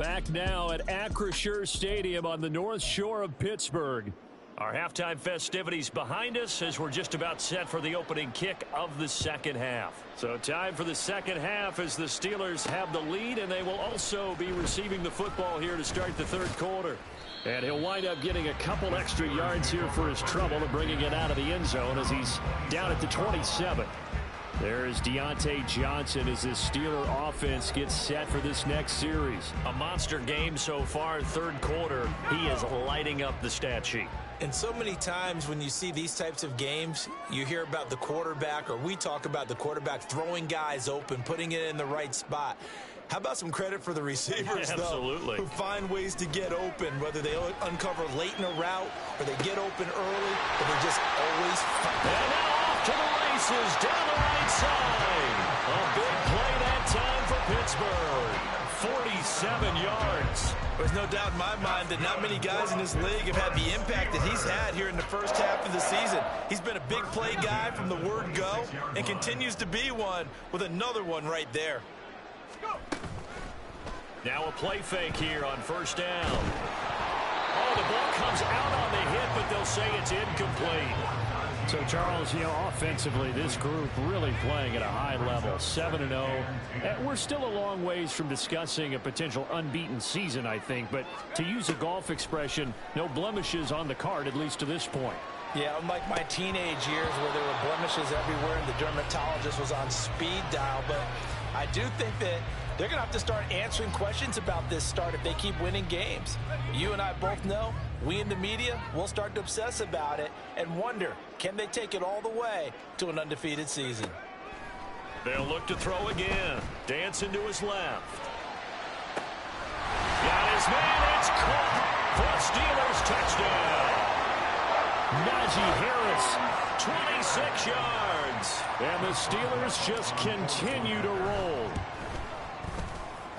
Back now at Acrisure Stadium on the North Shore of Pittsburgh. Our halftime festivities behind us as we're just about set for the opening kick of the second half. So time for the second half as the Steelers have the lead, and they will also be receiving the football here to start the third quarter. And he'll wind up getting a couple extra yards here for his trouble and bringing it out of the end zone as he's down at the 27. There's Deontay Johnson as this Steeler offense gets set for this next series. A monster game so far, third quarter. He is lighting up the stat sheet. And so many times when you see these types of games, you hear about the quarterback, or we talk about the quarterback throwing guys open, putting it in the right spot. How about some credit for the receivers, though, who find ways to get open, whether they uncover late in a route or they get open early, but they just always find. And now off to the races down the right side. A big play that time for Pittsburgh. 47 yards. There's no doubt in my mind that not many guys in this league have had the impact that he's had here in the first half of the season. He's been a big play guy from the word go and continues to be one with another one right there. Now a play fake here on first down. Oh, the ball comes out on the hit, but they'll say it's incomplete. So, Charles, offensively, this group really playing at a high level, 7-0. We're still a long ways from discussing a potential unbeaten season, I think. But to use a golf expression, no blemishes on the card, at least to this point. Yeah, unlike my teenage years where there were blemishes everywhere and the dermatologist was on speed dial. But I do think that they're going to have to start answering questions about this start if they keep winning games. You and I both know, we in the media will start to obsess about it and wonder, can they take it all the way to an undefeated season? They'll look to throw again. Dancing to his left. Got his man. It's caught for a Steelers touchdown. Najee Harris, 26 yards. And the Steelers just continue to roll.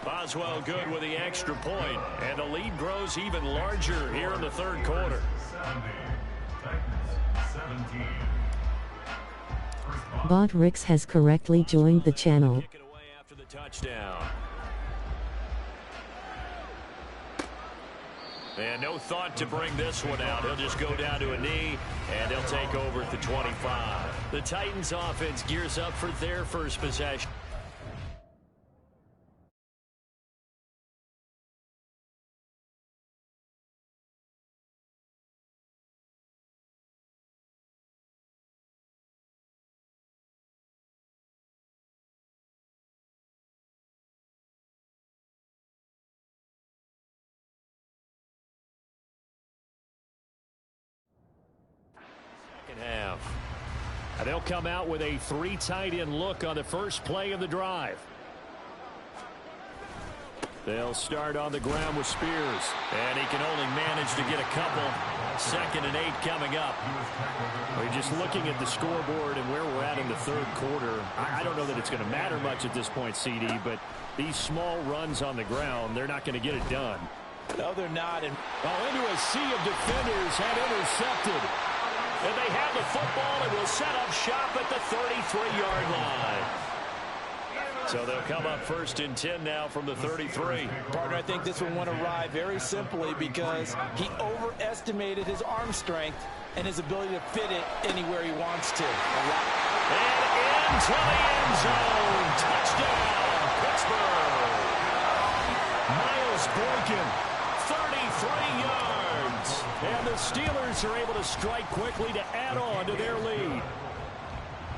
Boswell good with the extra point, and the lead grows even larger here in the third quarter. Bob Ricks has correctly joined the channel. Kick it away after the touchdown. And no thought to bring this one out. He'll just go down to a knee, and he'll take over at the 25. The Titans offense gears up for their first possession. Half. And they'll come out with a three tight end look on the first play of the drive. They'll start on the ground with Spears, and he can only manage to get a couple. 2nd and 8 coming up. We're just looking at the scoreboard and where we're at in the third quarter. I don't know that it's going to matter much at this point, CD, but these small runs on the ground, they're not going to get it done. No, they're not. And into a sea of defenders and intercepted. And they have the football and will set up shop at the 33-yard line. So they'll come up 1st and 10 now from the 33. Partner, I think this one went awry very simply because he overestimated his arm strength and his ability to fit it anywhere he wants to. And into the end zone. Touchdown, Pittsburgh. Miles Boykin, 33 yards. And the Steelers are able to strike quickly to add on to their lead.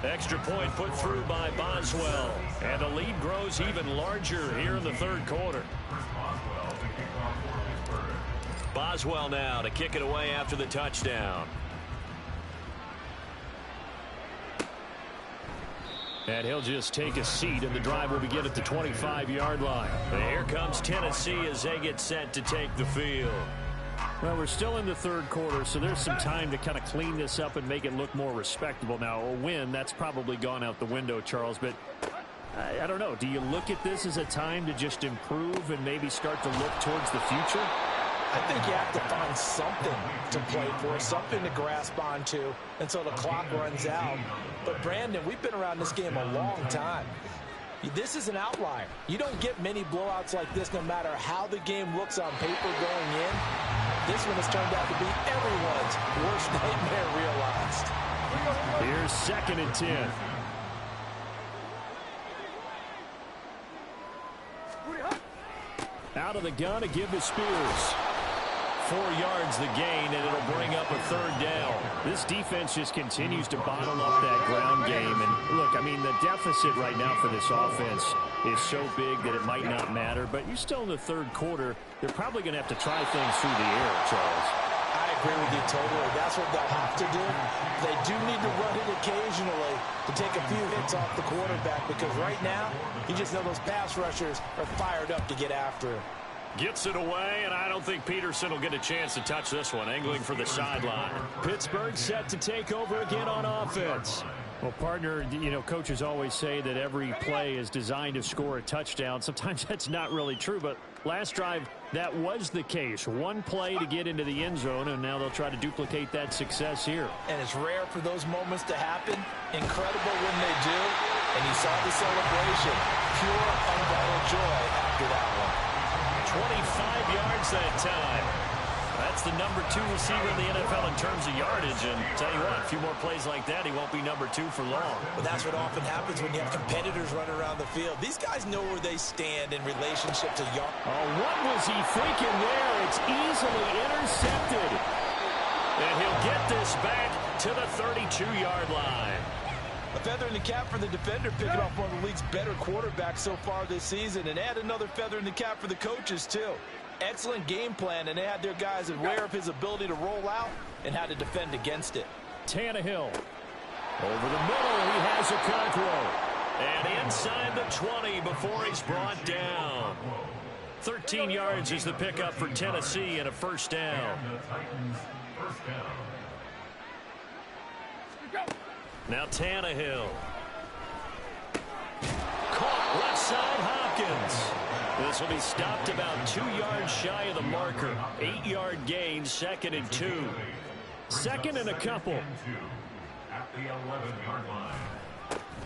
Extra point put through by Boswell. And the lead grows even larger here in the third quarter. Boswell now to kick it away after the touchdown. And he'll just take a seat, and the drive will begin at the 25-yard line. And here comes Tennessee as they get set to take the field. Well, we're still in the third quarter, so there's some time to kind of clean this up and make it look more respectable. Now, a win, that's probably gone out the window, Charles, but I don't know. Do you look at this as a time to just improve and maybe start to look towards the future? I think you have to find something to play for, something to grasp onto until the clock runs out. But, Brandon, we've been around this game a long time. This is an outlier. You don't get many blowouts like this no matter how the game looks on paper going in. This one has turned out to be everyone's worst nightmare realized. Here's 2nd and 10. Out of the gun to give to Spears. 4 yards the gain, and it'll bring up a 3rd down. This defense just continues to bottle up that ground game. And look, I mean, the deficit right now for this offense is so big that it might not matter. But you're still in the 3rd quarter. They're probably going to have to try things through the air, Charles. I agree with you totally. That's what they'll have to do. They do need to run it occasionally to take a few hits off the quarterback, because right now, you just know those pass rushers are fired up to get after him. Gets it away, and I don't think Peterson will get a chance to touch this one, angling for the sideline. Pittsburgh set to take over again on offense. Well, partner, you know, coaches always say that every play is designed to score a touchdown. Sometimes that's not really true, but last drive, that was the case. One play to get into the end zone, and now they'll try to duplicate that success here. And it's rare for those moments to happen. Incredible when they do. And you saw the celebration. Pure, unbridled joy after that one. 25 yards that time. That's the number 2 receiver in the NFL in terms of yardage. And tell you what, a few more plays like that, he won't be number 2 for long. But that's what often happens when you have competitors running around the field. These guys know where they stand in relationship to yard. Oh, what was he thinking there? It's easily intercepted. And he'll get this back to the 32-yard line. A feather in the cap for the defender, picking off one of the league's better quarterbacks so far this season, and add another feather in the cap for the coaches, too. Excellent game plan, and they had their guys aware of his ability to roll out and how to defend against it. Tannehill. Over the middle, he has a control. And inside the 20 before he's brought down. 13 yards is the pickup for Tennessee and a 1st down. Now Tannehill. Caught left side Hopkins. This will be stopped about 2 yards shy of the marker. 8-yard gain, 2nd and 2. 2nd and a couple.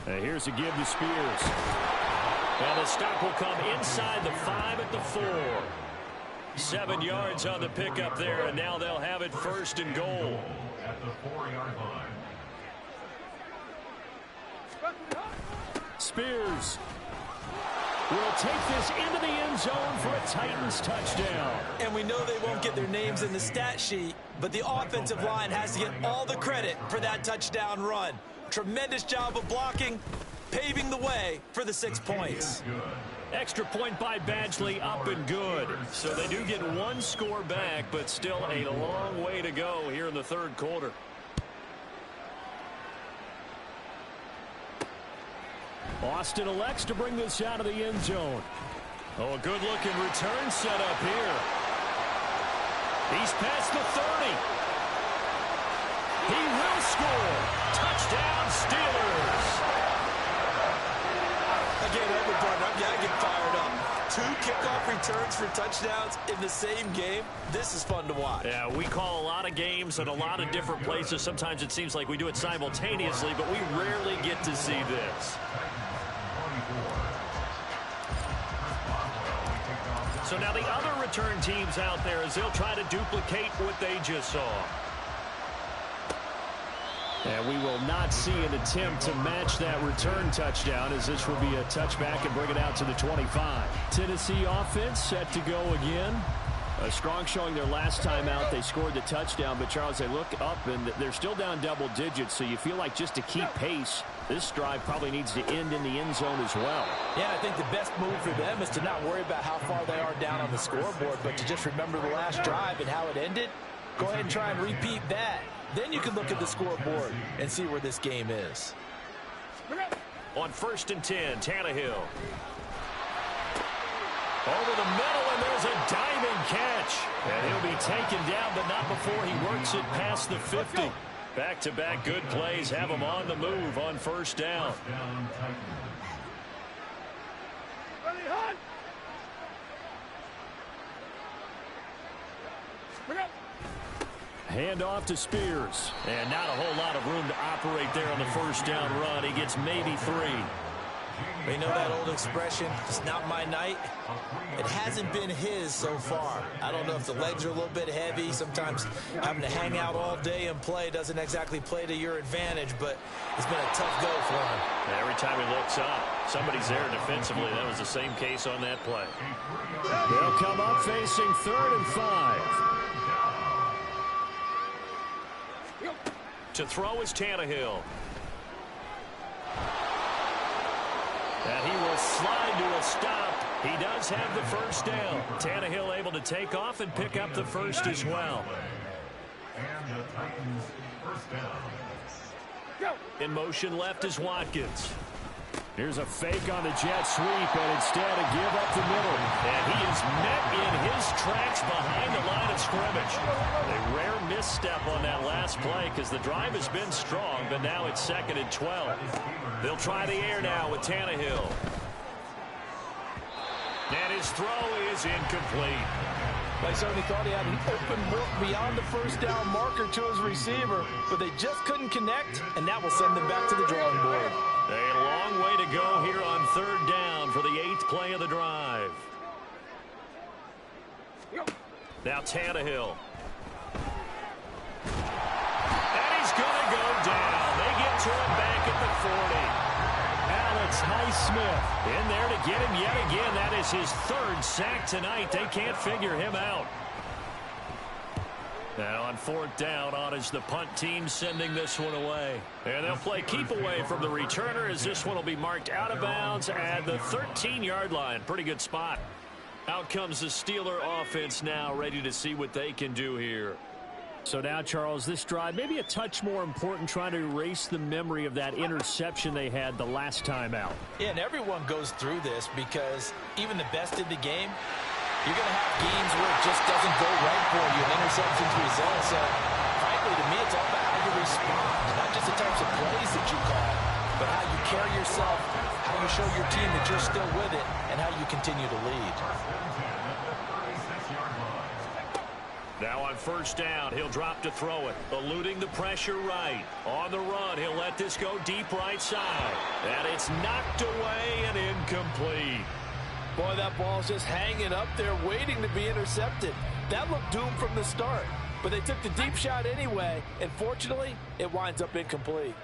And here's a give to Spears. And the stop will come inside the 5 at the 4. 7 yards on the pickup there, and now they'll have it 1st and goal. At the 4-yard line. Spears will take this into the end zone for a Titans touchdown. And we know they won't get their names in the stat sheet, but the offensive line has to get all the credit for that touchdown run. Tremendous job of blocking, paving the way for the 6 points. Extra point by Badgley, up and good. So they do get 1 score back, but still a long way to go here in the 3rd quarter. Austin elects to bring this out of the end zone. Oh, a good-looking return set up here. He's past the 30. He will score. Touchdown, Steelers. Again, I get fired up. 2 kickoff returns for touchdowns in the same game. This is fun to watch. Yeah, we call a lot of games at a lot of different places. Sometimes it seems like we do it simultaneously, but we rarely get to see this. So now the other return teams out there as they'll try to duplicate what they just saw. And we will not see an attempt to match that return touchdown, as this will be a touchback and bring it out to the 25. Tennessee offense set to go again. A strong showing their last time out. They scored the touchdown, but Charles, they look up and they're still down double digits, so you feel like just to keep pace, this drive probably needs to end in the end zone as well. Yeah, I think the best move for them is to not worry about how far they are down on the scoreboard, but to just remember the last drive and how it ended. Go ahead and try and repeat that. Then you can look at the scoreboard and see where this game is. On 1st and 10, Tannehill. Over the middle, and there's a diving catch. And he'll be taken down, but not before he works it past the 50. Back-to-back good plays have him on the move on 1st down. Hand off to Spears. And not a whole lot of room to operate there on the 1st down run. He gets maybe 3. You know that old expression, it's not my night? It hasn't been his so far. I don't know if the legs are a little bit heavy. Sometimes having to hang out all day and play doesn't exactly play to your advantage, but it's been a tough go for him. Every time he looks up, somebody's there defensively. That was the same case on that play. They'll come up facing 3rd and 5. To throw is Tannehill. And he will slide to a stop. He does have the first down. Tannehill able to take off and pick up the first as well. And the Titans first down. In motion left is Watkins. Here's a fake on the jet sweep, and instead a give up the middle. And he is met in his tracks behind the line of scrimmage. A rare misstep on that last play because the drive has been strong, but now it's 2nd and 12. They'll try the air now with Tannehill. And his throw is incomplete. They certainly thought he had an open look beyond the first down marker to his receiver, but they just couldn't connect, and that will send them back to the drawing board. A long way to go here on 3rd down for the 8th play of the drive. Now Tannehill. And he's going to go down. They get to him back at the 40. Alex Highsmith in there to get him yet again. That is his 3rd sack tonight. They can't figure him out. Now on 4th down, on is the punt team sending this one away. And they'll play keep away from the returner as this one will be marked out of bounds at the 13-yard line. Pretty good spot. Out comes the Steeler offense now, ready to see what they can do here. So now, Charles, this drive maybe a touch more important, trying to erase the memory of that interception they had the last time out. Yeah, and everyone goes through this because even the best in the game, you're going to have games where it just doesn't go right for you, and interceptions result. So, frankly, to me, it's all about how you respond. Not just the types of plays that you call, but how you carry yourself, how you show your team that you're still with it, and how you continue to lead. Now on 1st down, he'll drop to throw it, eluding the pressure right. On the run, he'll let this go deep right side. And it's knocked away and incomplete. Boy, that ball's just hanging up there waiting to be intercepted. That looked doomed from the start, but they took the deep shot anyway, and fortunately, it winds up incomplete.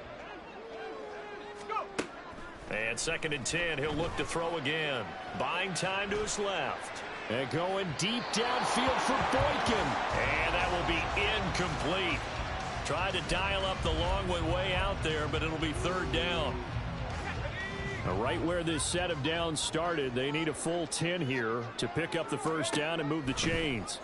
And 2nd and 10, he'll look to throw again. Buying time to his left. And going deep downfield for Boykin. And that will be incomplete. Tried to dial up the long way out there, but it'll be 3rd down. Right where this set of downs started, they need a full 10 here to pick up the first down and move the chains.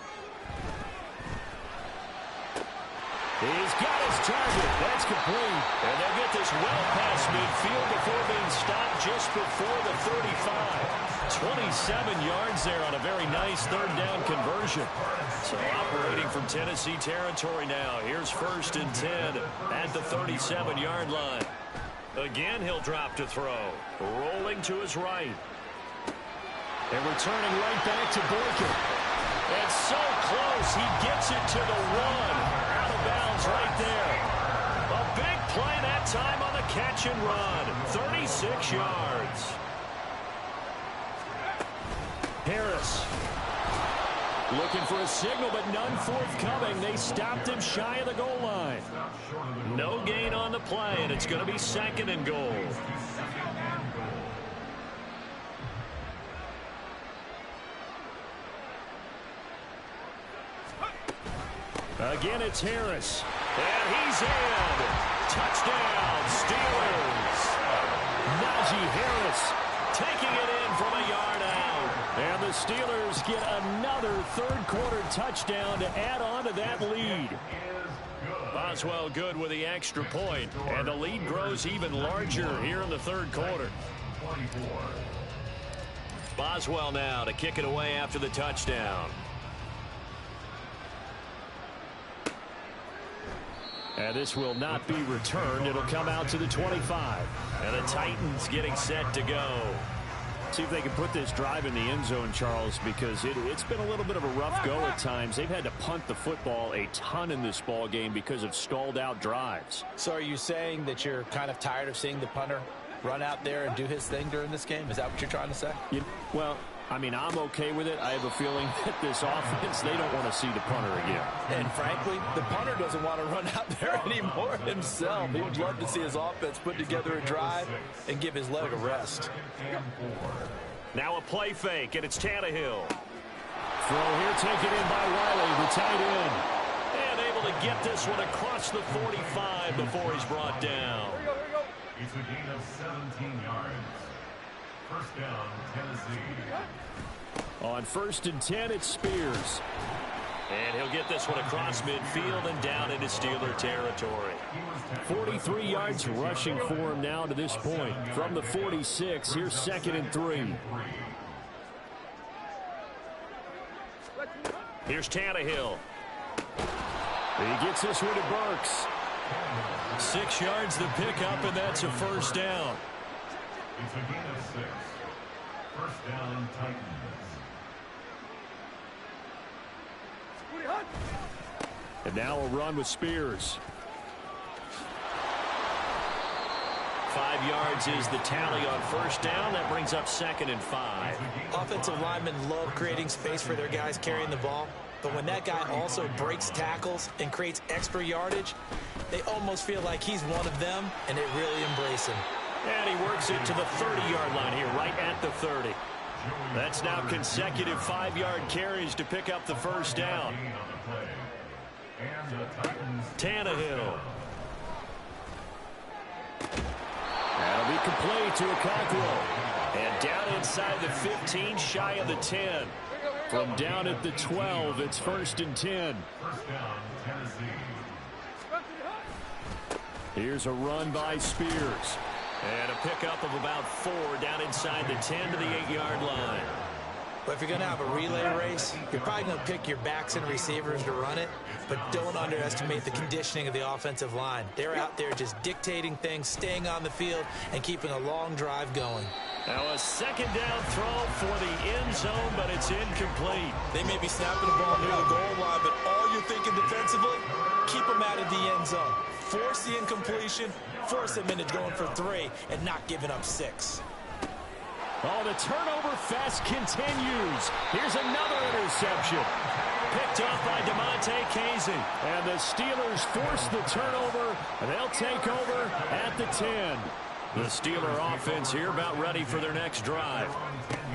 He's got his target. That's complete. And they'll get this well past midfield before being stopped just before the 35. 27 yards there on a very nice 3rd down conversion. So operating from Tennessee territory now. Here's 1st and 10 at the 37-yard line. Again, he'll drop to throw. Rolling to his right. And returning right back to Boykin. And so close, he gets it to the 1. Out of bounds right there. A big play that time on the catch and run. 36 yards. Harris. Looking for a signal, but none forthcoming. They stopped him shy of the goal line. No gain on the play, and it's going to be 2nd and goal. Again, it's Harris. And he's in. Touchdown, Steelers. Najee Harris taking it in from a yard out. And the Steelers get another 3rd quarter touchdown to add on to that lead. Boswell good with the extra point, and the lead grows even larger here in the 3rd quarter. Boswell now to kick it away after the touchdown. And this will not be returned. It'll come out to the 25. And the Titans getting set to go. See if they can put this drive in the end zone, Charles, because it's been a little bit of a rough go at times. They've had to punt the football a ton in this ball game because of stalled out drives. So are you saying that you're kind of tired of seeing the punter run out there and do his thing during this game? Is that what you're trying to say? Well, I mean, I'm okay with it. I have a feeling that this offense, they don't want to see the punter again. And frankly, the punter doesn't want to run out there anymore himself. He would love to see his offense put together a drive and give his leg a rest. Now a play fake, and it's Tannehill. Throw here taken in by Riley, the tight end. And able to get this one across the 45 before he's brought down. It's a gain of 17 yards. First down, Tennessee. On 1st and 10, it's Spears. And he'll get this one across midfield and down into Steeler territory. 43 yards rushing for him now to this point. From the 46, here's 2nd and 3. Here's Tannehill. He gets this one to Burks. 6 yards to pick up, and that's a first down. It's a gain of 6. First down, Titans. And now a run with Spears. 5 yards is the tally on first down. That brings up 2nd and 5. Offensive linemen love creating space for their guys carrying the ball. But when that guy also breaks tackles and creates extra yardage, they almost feel like he's one of them, and they really embrace him. And he works it to the 30-yard line here, right at the 30. That's now consecutive 5-yard carries to pick up the first down. Tannehill. That'll be complete to Okonkwo. And down inside the 15, shy of the 10. From down at the 12, it's 1st and 10. First down, Tennessee. Here's a run by Spears. And a pickup of about 4 down inside the 10 to the 8-yard line. But if you're going to have a relay race, you're probably going to pick your backs and receivers to run it, but don't underestimate the conditioning of the offensive line. They're out there just dictating things, staying on the field, and keeping a long drive going. Now a 2nd down throw for the end zone, but it's incomplete. They may be snapping the ball near the goal line, but all you're thinking defensively, keep them out of the end zone. Force the incompletion, force them into going for 3, and not giving up 6. Oh, the turnover fest continues. Here's another interception. Picked off by DeMonte Casey. And the Steelers force the turnover, and they'll take over at the 10. The Steeler offense here about ready for their next drive.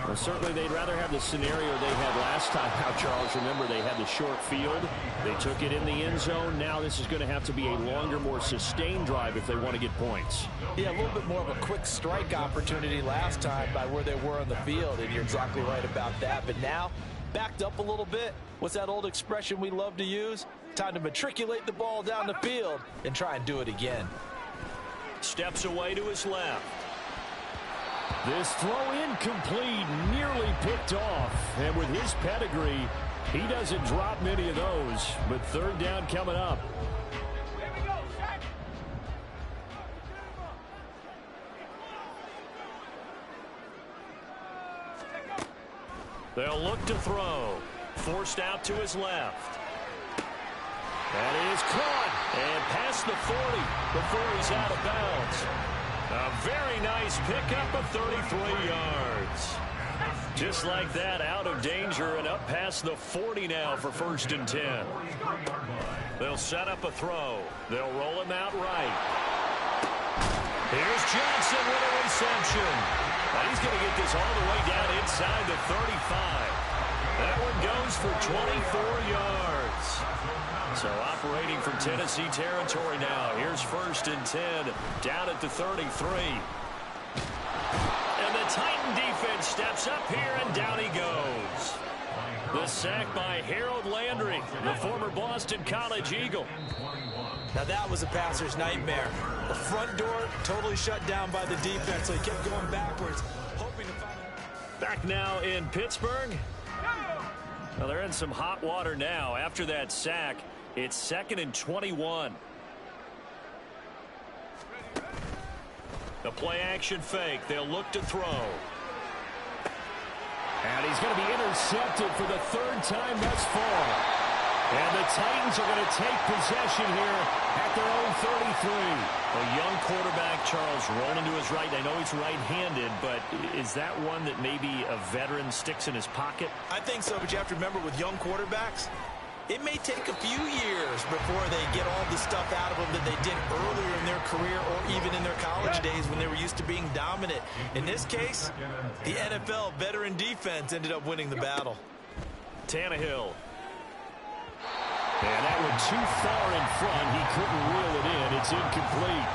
Well, certainly they'd rather have the scenario they had last time out, Charles. Remember, they had the short field. They took it in the end zone. Now this is going to have to be a longer, more sustained drive if they want to get points. Yeah, a little bit more of a quick strike opportunity last time by where they were on the field, and you're exactly right about that. But now, backed up a little bit. What's that old expression we love to use? Time to matriculate the ball down the field and try and do it again. Steps away to his left. This throw incomplete, nearly picked off. And with his pedigree, he doesn't drop many of those. But 3rd down coming up. They'll look to throw. Forced out to his left. That is caught and past the 40 before he's out of bounds. A very nice pickup of 33 yards. Just like that, out of danger and up past the 40 now for 1st and 10. They'll set up a throw. They'll roll him out right. Here's Johnson with a reception. Now he's going to get this all the way down inside the 35. That one goes for 24 yards. So operating from Tennessee territory now. Here's 1st and 10 down at the 33. And the Titan defense steps up here, and down he goes. The sack by Harold Landry, the former Boston College Eagle. Now that was a passer's nightmare. The front door totally shut down by the defense, so he kept going backwards, hoping to find it. Back now in Pittsburgh. Well, they're in some hot water now. After that sack, it's 2nd and 21. The play-action fake. They'll look to throw. And he's going to be intercepted for the 3rd time thus far. And the Titans are going to take possession here at their own 33. A young quarterback, Charles, rolling to his right. I know he's right-handed, but is that one that maybe a veteran sticks in his pocket? I think so, but you have to remember with young quarterbacks, it may take a few years before they get all the stuff out of them that they did earlier in their career or even in their college days when they were used to being dominant. In this case, the NFL veteran defense ended up winning the battle. Tannehill. And that one too far in front. He couldn't reel it in. It's incomplete.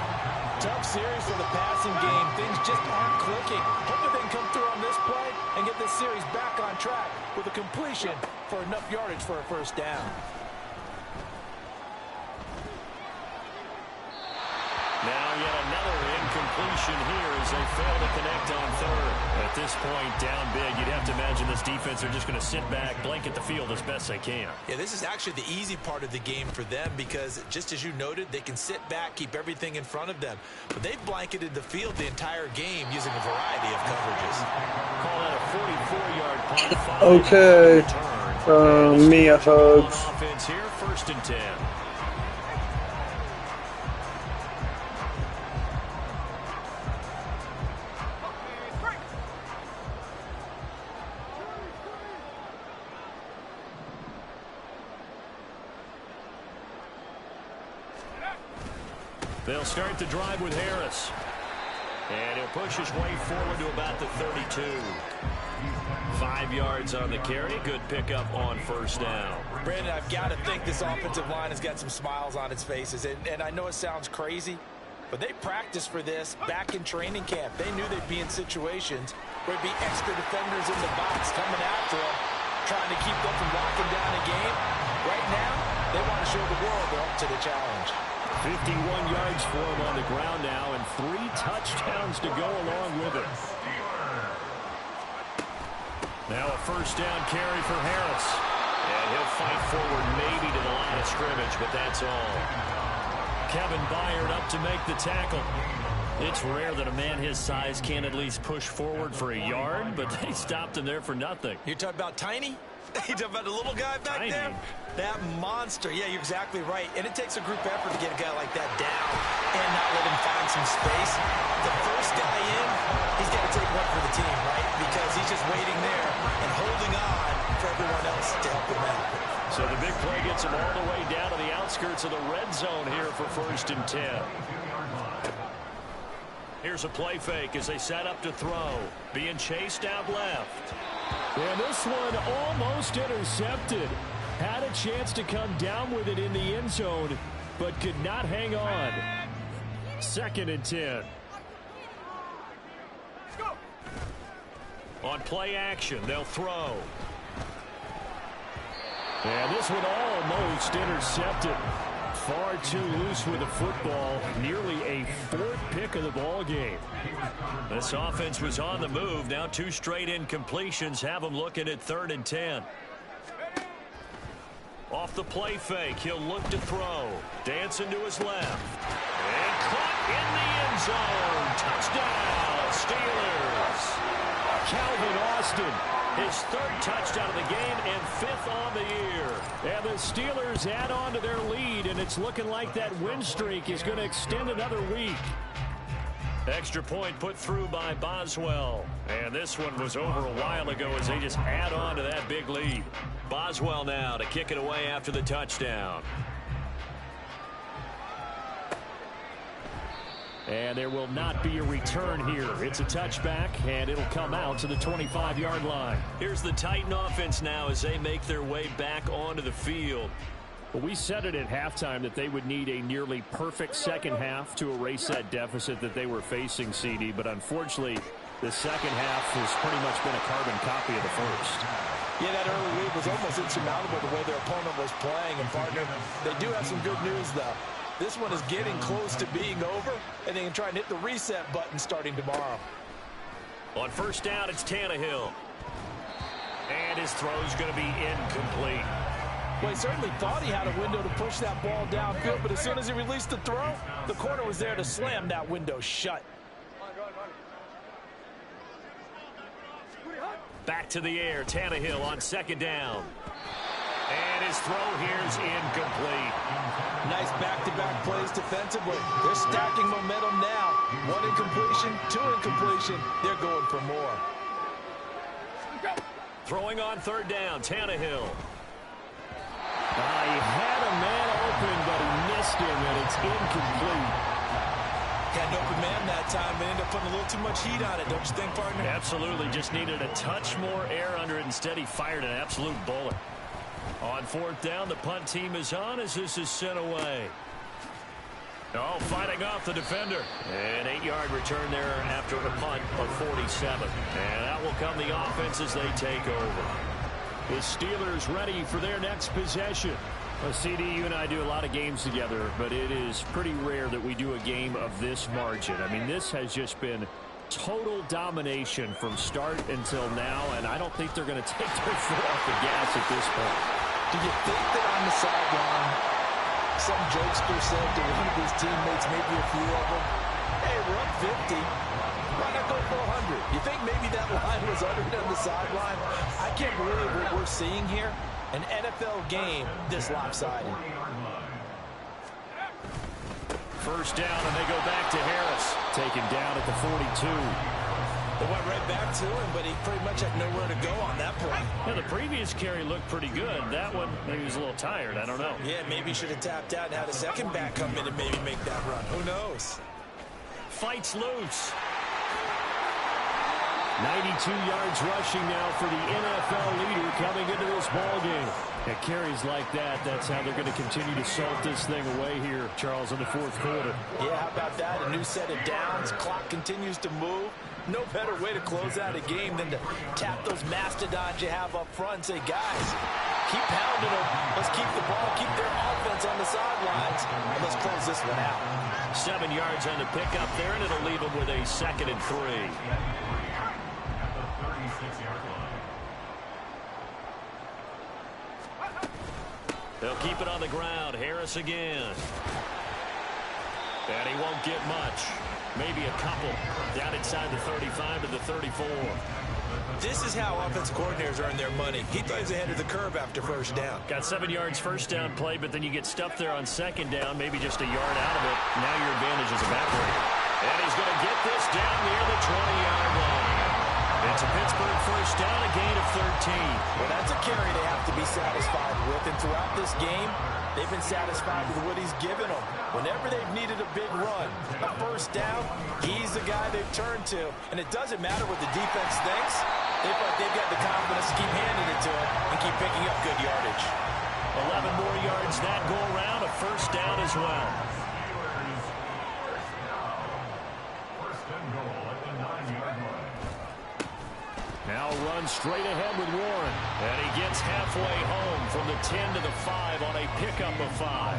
Tough series for the passing game. Things just aren't clicking. Hopefully they can come through on this play and get this series back on track with a completion for enough yardage for a first down. Now yet another incompletion here as they fail to connect on third. At this point, down big, you'd have to imagine this defense are just going to sit back, blanket the field as best they can. Yeah, this is actually the easy part of the game for them because, just as you noted, they can sit back, keep everything in front of them. But they've blanketed the field the entire game using a variety of coverages. Call that a 44-yard punt. Okay. Mia hugs. Offense here, 1st and 10. They'll start the drive with Harris. And he'll push his way forward to about the 32. 5 yards on the carry. Good pickup on first down. Brandon, I've got to think this offensive line has got some smiles on its faces. And I know it sounds crazy, but they practiced for this back in training camp. They knew they'd be in situations where there'd be extra defenders in the box coming after them, trying to keep them from locking down a game. Right now, they want to show the world they're up to the challenge. 51 yards for him on the ground now, and 3 touchdowns to go along with it. Now a first down carry for Harris. And he'll fight forward maybe to the line of scrimmage, but that's all. Kevin Byard up to make the tackle. It's rare that a man his size can at least push forward for a yard, but they stopped him there for nothing. You're talking about tiny? You talking about the little guy back there? That monster. Yeah, you're exactly right. And it takes a group effort to get a guy like that down and not let him find some space. The first guy in, he's got to take one for the team, right? Because he's just waiting there and holding on for everyone else to help him out. So the big play gets him all the way down to the outskirts of the red zone here for 1st and 10. Here's a play fake as they set up to throw. Being chased out left. And this one almost intercepted. Had a chance to come down with it in the end zone, but could not hang on. 2nd and 10. On play action, they'll throw. And this one almost intercepted. Far too loose with the football. Nearly a 4th pick of the ball game. This offense was on the move. Now 2 straight incompletions have them looking at 3rd and 10. Off the play fake, he'll look to throw. Dancing to his left. And caught in the end zone. Touchdown, Steelers. Calvin Austin, his 3rd touchdown of the game and 5th on the year. And the Steelers add on to their lead, and it's looking like that win streak is going to extend another week. Extra point put through by Boswell. And this one was over a while ago as they just add on to that big lead. Boswell now to kick it away after the touchdown. And there will not be a return here. It's a touchback, and it'll come out to the 25-yard line. Here's the Titan offense now as they make their way back onto the field. Well, we said it at halftime that they would need a nearly perfect second half to erase that deficit that they were facing, CD. But unfortunately, the second half has pretty much been a carbon copy of the first. Yeah, that early lead was almost insurmountable the way their opponent was playing. And, partner, they do have some good news, though. This one is getting close to being over, and they can try and hit the reset button starting tomorrow. On first down, it's Tannehill. And his throw's going to be incomplete. Well, he certainly thought he had a window to push that ball downfield, but as soon as he released the throw, the corner was there to slam that window shut. Back to the air, Tannehill on 2nd down. And his throw here is incomplete. Nice back-to-back plays defensively. They're stacking momentum now. 1 incompletion, 2 incompletion. They're going for more. Throwing on third down, Tannehill. He had a man open, but he missed him, and it's incomplete. Got an open man that time and ended up putting a little too much heat on it, don't you think, partner? Absolutely. Just needed a touch more air under it. Instead, he fired an absolute bullet. On fourth down, the punt team is on as this is sent away. Oh, fighting off the defender. An 8-yard return there after a punt of 47. And out will come the offense as they take over. The Steelers ready for their next possession. Well, CD, you and I do a lot of games together, but it is pretty rare that we do a game of this margin. I mean, this has just been total domination from start until now, and I don't think they're going to take their foot off the gas at this point. Do you think that on the sideline, some jokester said to one of his teammates, maybe a few of them, hey, we're up 50. Why not go for 100? You think maybe that line was uttered on the sideline? I can't believe what we're seeing here. An NFL game this lopsided. First down, and they go back to Harris. Taken down at the 42. They went right back to him, but he pretty much had nowhere to go on that point. Yeah, the previous carry looked pretty good. That one, maybe he was a little tired. I don't know. Yeah, maybe he should have tapped out and had a second back come in and maybe make that run. Who knows? Fights loose. 92 yards rushing now for the NFL leader coming into this ballgame. At carries like that, that's how they're going to continue to salt this thing away here, Charles, in the fourth quarter. Yeah, how about that? A new set of downs. Clock continues to move. No better way to close out a game than to tap those mastodons you have up front and say, guys, keep pounding them. Let's keep the ball, keep their offense on the sidelines, and let's close this one out. 7 yards on the pickup there, and it'll leave them with a 2nd and 3. They'll keep it on the ground. Harris again. And he won't get much. Maybe a couple. Down inside the 35 to the 34. This is how offensive coordinators earn their money. He throws ahead of the curve after first down. Got 7 yards first down play, but then you get stuffed there on second down, maybe just a yard out of it. Now your advantage is evaporated. And he's going to get this down near the 20-yard line. It's a Pittsburgh first down, a gain of 13. Well, that's a carry they have to be satisfied with. And throughout this game, they've been satisfied with what he's given them. Whenever they've needed a big run, a first down, he's the guy they've turned to. And it doesn't matter what the defense thinks. They feel like they've got the confidence to keep handing it to him and keep picking up good yardage. 11 more yards that go around, a first down as well. Now run straight ahead with Warren. And he gets halfway home from the 10 to the 5 on a pickup of 5.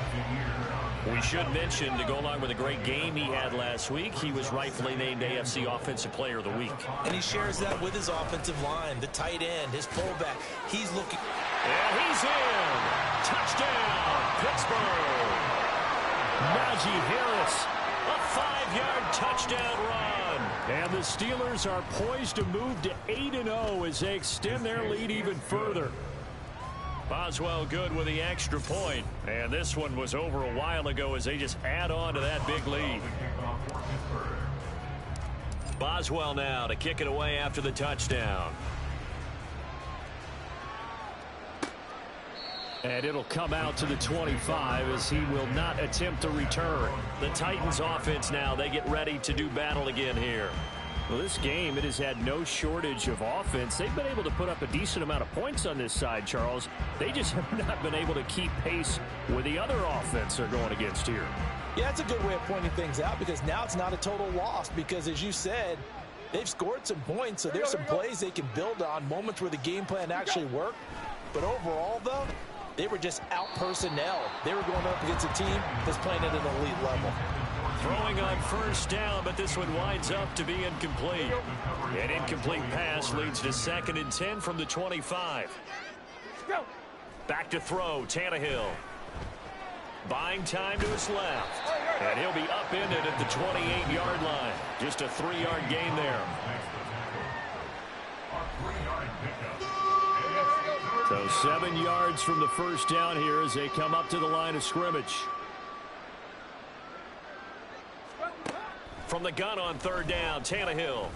We should mention, to go along with a great game he had last week, he was rightfully named AFC Offensive Player of the Week. And he shares that with his offensive line, the tight end, his fullback. He's looking. And he's in. Touchdown, Pittsburgh. Najee Harris. A 5-yard touchdown run. And the Steelers are poised to move to 8-0 as they extend their lead even further. Boswell good with the extra point. And this one was over a while ago as they just add on to that big lead. Boswell now to kick it away after the touchdown. And it'll come out to the 25 as he will not attempt to return. The Titans offense now, they get ready to do battle again here. Well, this game, it has had no shortage of offense. They've been able to put up a decent amount of points on this side, Charles. They just have not been able to keep pace with the other offense they're going against here. Yeah, that's a good way of pointing things out because now it's not a total loss because, as you said, they've scored some points, so there's some plays they can build on, moments where the game plan actually worked. But overall, though, they were just out personnel. They were going up against a team that's playing at an elite level. Throwing on first down, but this one winds up to be incomplete. An incomplete pass leads to 2nd and 10 from the 25. Back to throw, Tannehill. Buying time to his left. And he'll be upended at the 28-yard line. Just a 3-yard gain there. So 7 yards from the first down here as they come up to the line of scrimmage. From the gun on third down, Tannehill.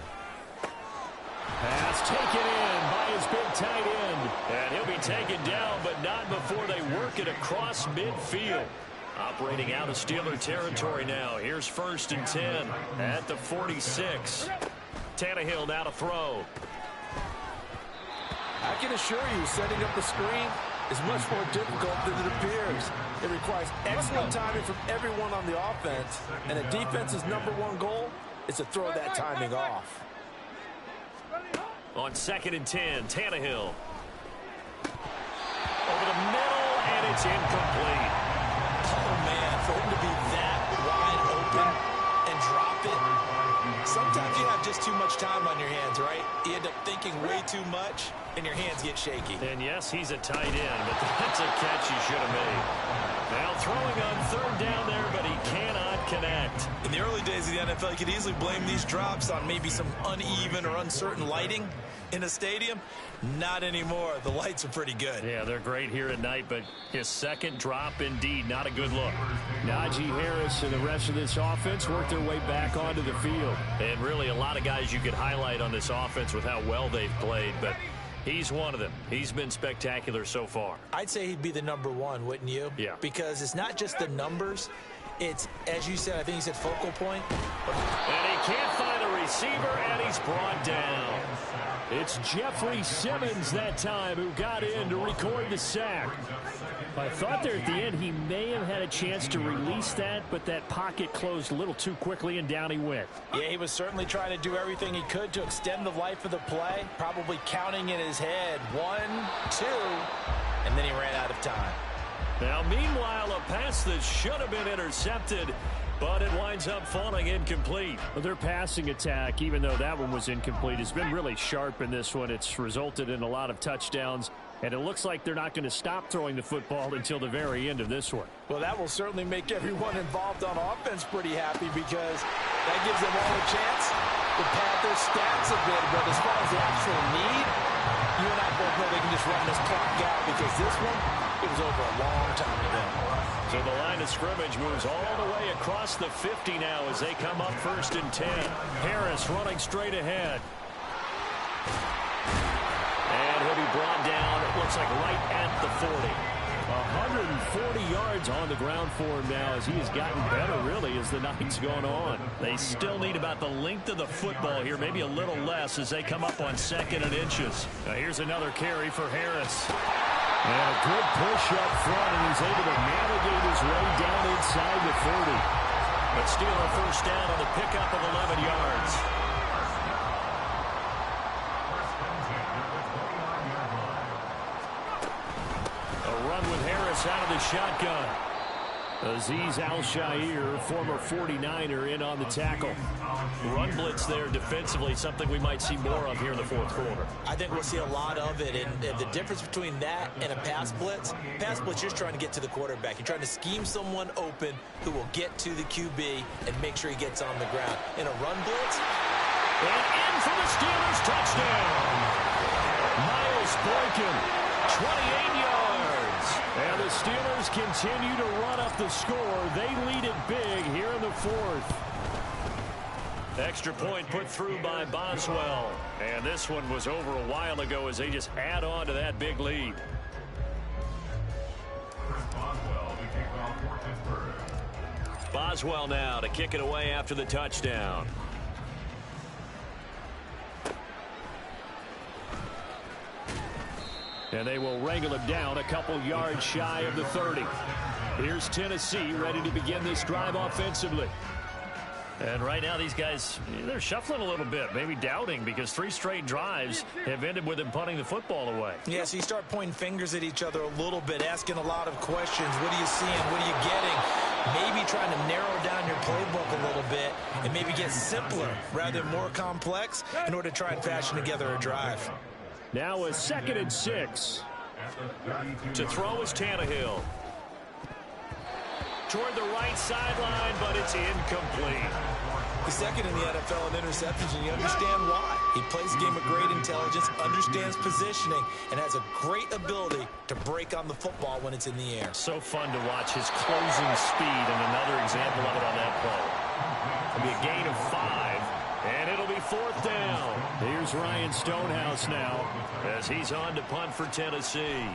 Pass taken in by his big tight end. And he'll be taken down, but not before they work it across midfield. Operating out of Steeler territory now. Here's 1st and 10 at the 46. Tannehill now to throw. I can assure you, setting up the screen is much more difficult than it appears. It requires excellent timing from everyone on the offense, and a defense's #1 goal is to throw that timing off. On 2nd and 10, Tannehill. Over the middle, and it's incomplete. Oh, man, for him to be that wide open and drop it. Sometimes you have just too much time on your hands, right? You end up thinking way too much, and your hands get shaky. And yes, he's a tight end, but that's a catch he should have made. Now throwing on third down there, but he cannot connect. In the early days of the NFL, you could easily blame these drops on maybe some uneven or uncertain lighting in a stadium. Not anymore. The lights are pretty good. Yeah, they're great here at night, but his second drop, indeed, not a good look. Najee Harris and the rest of this offense work their way back onto the field. And really a lot of guys you could highlight on this offense with how well they've played, but he's one of them. He's been spectacular so far. I'd say he'd be the #1, wouldn't you? Yeah. Because it's not just the numbers. It's, as you said, I think you said focal point. And he can't find a receiver, and he's brought down. It's Jeffrey Simmons that time who got in to record the sack. I thought there at the end he may have had a chance to release that, but that pocket closed a little too quickly, and down he went. Yeah, he was certainly trying to do everything he could to extend the life of the play, probably counting in his head 1, 2, and then he ran out of time. Now, meanwhile, a pass that should have been intercepted, but it winds up falling incomplete. Well, their passing attack, even though that one was incomplete, has been really sharp in this one. It's resulted in a lot of touchdowns, and it looks like they're not going to stop throwing the football until the very end of this one. Well, that will certainly make everyone involved on offense pretty happy because that gives them all a chance to pad their stats a bit. But as far as the actual need, you and I both know they can just run this clock out because this one, it was over a long time ago. So the line of scrimmage moves all the way across the 50 now as they come up 1st and 10. Harris running straight ahead. And he'll be brought down, it looks like right at the 40. 140 yards on the ground for him now as he has gotten better, really, as the night's gone on. They still need about the length of the football here, maybe a little less as they come up on 2nd and inches. Now here's another carry for Harris. And a good push up front, and he's able to navigate his way down inside the 30. But steal a first down on the pickup of 11 yards. A run with Harris out of the shotgun. Azeez Al-Shaair, former 49er, in on the tackle. Run blitz there defensively, something we might see more of here in the 4th quarter. I think we'll see a lot of it, and the difference between that and a pass blitz, you're just trying to get to the quarterback. You're trying to scheme someone open who will get to the QB and make sure he gets on the ground. In a run blitz, and in for the Steelers, touchdown. Miles Boykin, 28 yards. And the Steelers continue to run up the score. They lead it big here in the 4th. Extra point put through by Boswell. And this one was over a while ago as they just add on to that big lead. Boswell now to kick it away after the touchdown. And they will wrangle him down a couple yards shy of the 30. Here's Tennessee ready to begin this drive offensively. And right now these guys, they're shuffling a little bit, maybe doubting, because 3 straight drives have ended with them punting the football away. Yeah, so you start pointing fingers at each other a little bit, asking a lot of questions. What are you seeing? What are you getting? Maybe trying to narrow down your playbook a little bit and maybe get simpler rather than more complex in order to try and fashion together a drive. Now a 2nd and 6. To throw is Tannehill. Toward the right sideline, but it's incomplete. He's second in the NFL in interceptions, and you understand why. He plays a game of great intelligence, understands positioning, and has a great ability to break on the football when it's in the air. So fun to watch his closing speed, and another example of it on that play. It'll be a gain of 5, and it'll be 4th down. Here's Ryan Stonehouse now as he's on to punt for Tennessee.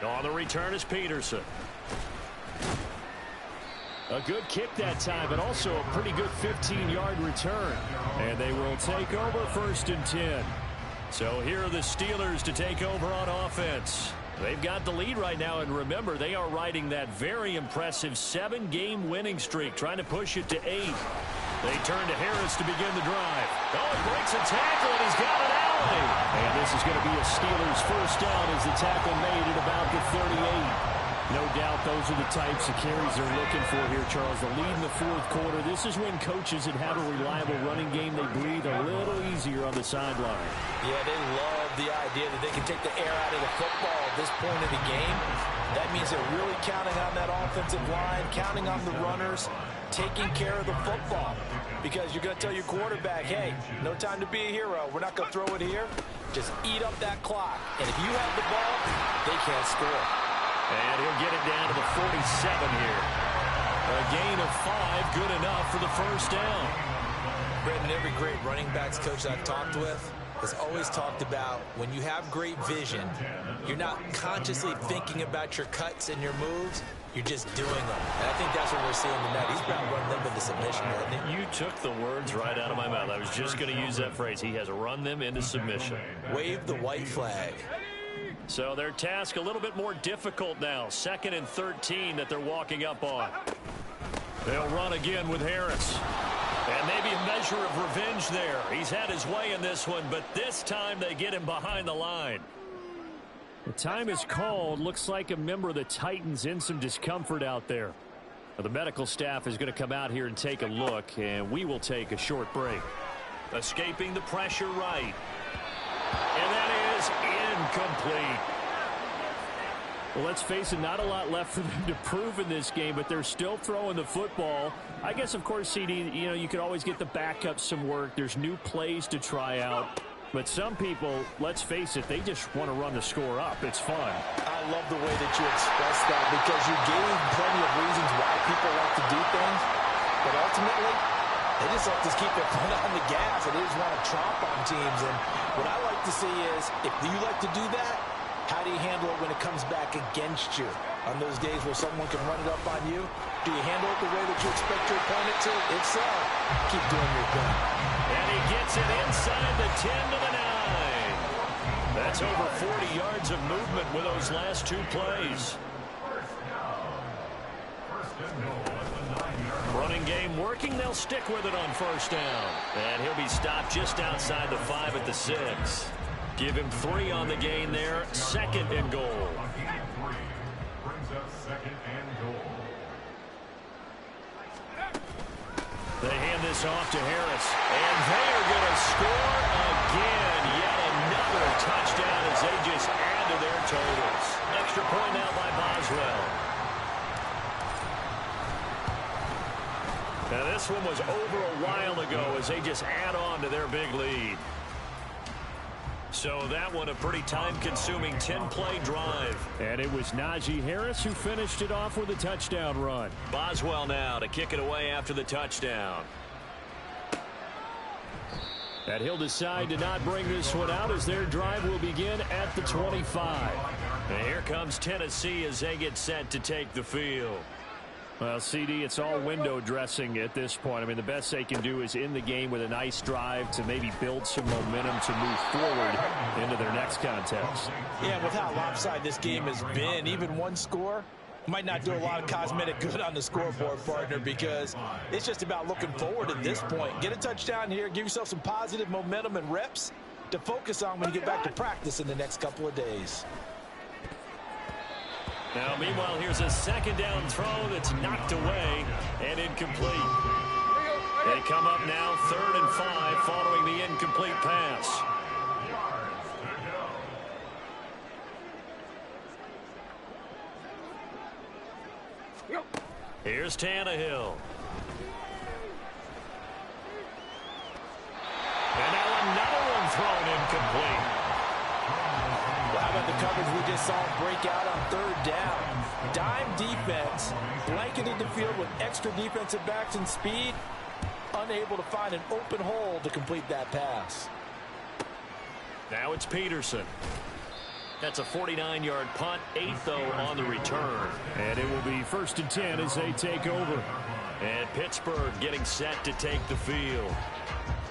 On the return is Peterson. A good kick that time, but also a pretty good 15-yard return. And they will take over 1st and 10. So here are the Steelers to take over on offense. They've got the lead right now, and remember, they are riding that very impressive 7-game winning streak, trying to push it to 8. They turn to Harris to begin the drive. Oh, he breaks a tackle, and he's got an alley. And this is going to be a Steelers 1st down as the tackle made at about the 38. No doubt those are the types of carries they're looking for here, Charles. The lead in the 4th quarter. This is when coaches that have a reliable running game, they breathe a little easier on the sideline. Yeah, they love the idea that they can take the air out of the football at this point in the game. That means they're really counting on that offensive line, counting on the runners, taking care of the football. Because you're going to tell your quarterback, hey, no time to be a hero. We're not going to throw it here. Just eat up that clock. And if you have the ball, they can't score. And he'll get it down to the 47 here. A gain of 5, good enough for the 1st down. Brendan, every great running backs coach I've talked with has always talked about when you have great vision, you're not consciously thinking about your cuts and your moves. You're just doing them. And I think that's what we're seeing tonight. He's about run them into submission, hasn't he? You took the words right out of my mouth. I was just going to use that phrase. He has run them into submission. Wave the white flag. So their task a little bit more difficult now. 2nd and 13 that they're walking up on. They'll run again with Harris. And maybe a measure of revenge there. He's had his way in this one, but this time they get him behind the line. The time is called. Looks like a member of the Titans in some discomfort out there. The medical staff is going to come out here and take a look, and we will take a short break. Escaping the pressure right. And that is incomplete. Well, let's face it, not a lot left for them to prove in this game, but they're still throwing the football. I guess, of course, CD, you could always get the backup some work. There's new plays to try out. But some people, let's face it, they just want to run the score up. It's fun. I love the way that you express that because you gave plenty of reasons why people like to do things. But ultimately, they just like to keep their foot on the gas and they just want to tromp on teams. And what I like to see is, if you like to do that, how do you handle it when it comes back against you? On those days where someone can run it up on you, do you handle it the way that you expect your opponent to? If so, keep doing your thing. And he gets it inside the 10 to the 9. That's over 40 yards of movement with those last 2 plays. Running game working. They'll stick with it on 1st down. And he'll be stopped just outside the 5 at the 6. Give him 3 on the gain there. 2nd and goal. They hand this off to Harris. And they are going to score again. Yet another touchdown as they just add to their totals. Extra point now by Boswell. Now this one was over a while ago as they just add on to their big lead. So that one a pretty time-consuming 10-play drive. And it was Najee Harris who finished it off with a touchdown run. Boswell now to kick it away after the touchdown. And he'll decide to not bring this one out as their drive will begin at the 25. And here comes Tennessee as they get set to take the field. Well, CD, it's all window dressing at this point. I mean, the best they can do is in the game with a nice drive to maybe build some momentum to move forward into their next contest. Yeah, with how lopsided this game has been, even one score might not do a lot of cosmetic good on the scoreboard, partner, because it's just about looking forward at this point. Get a touchdown here, give yourself some positive momentum and reps to focus on when you get back to practice in the next couple of days. Now, meanwhile, here's a 2nd down throw that's knocked away and incomplete. They come up now 3rd and 5 following the incomplete pass. Here's Tannehill. And now another one thrown incomplete. Well, how about the coverage we just saw break out on 3rd down? Dime defense, blanketed the field with extra defensive backs and speed, unable to find an open hole to complete that pass. Now it's Peterson. That's a 49-yard punt, 8 though on the return. And it will be 1st and 10 as they take over. And Pittsburgh getting set to take the field.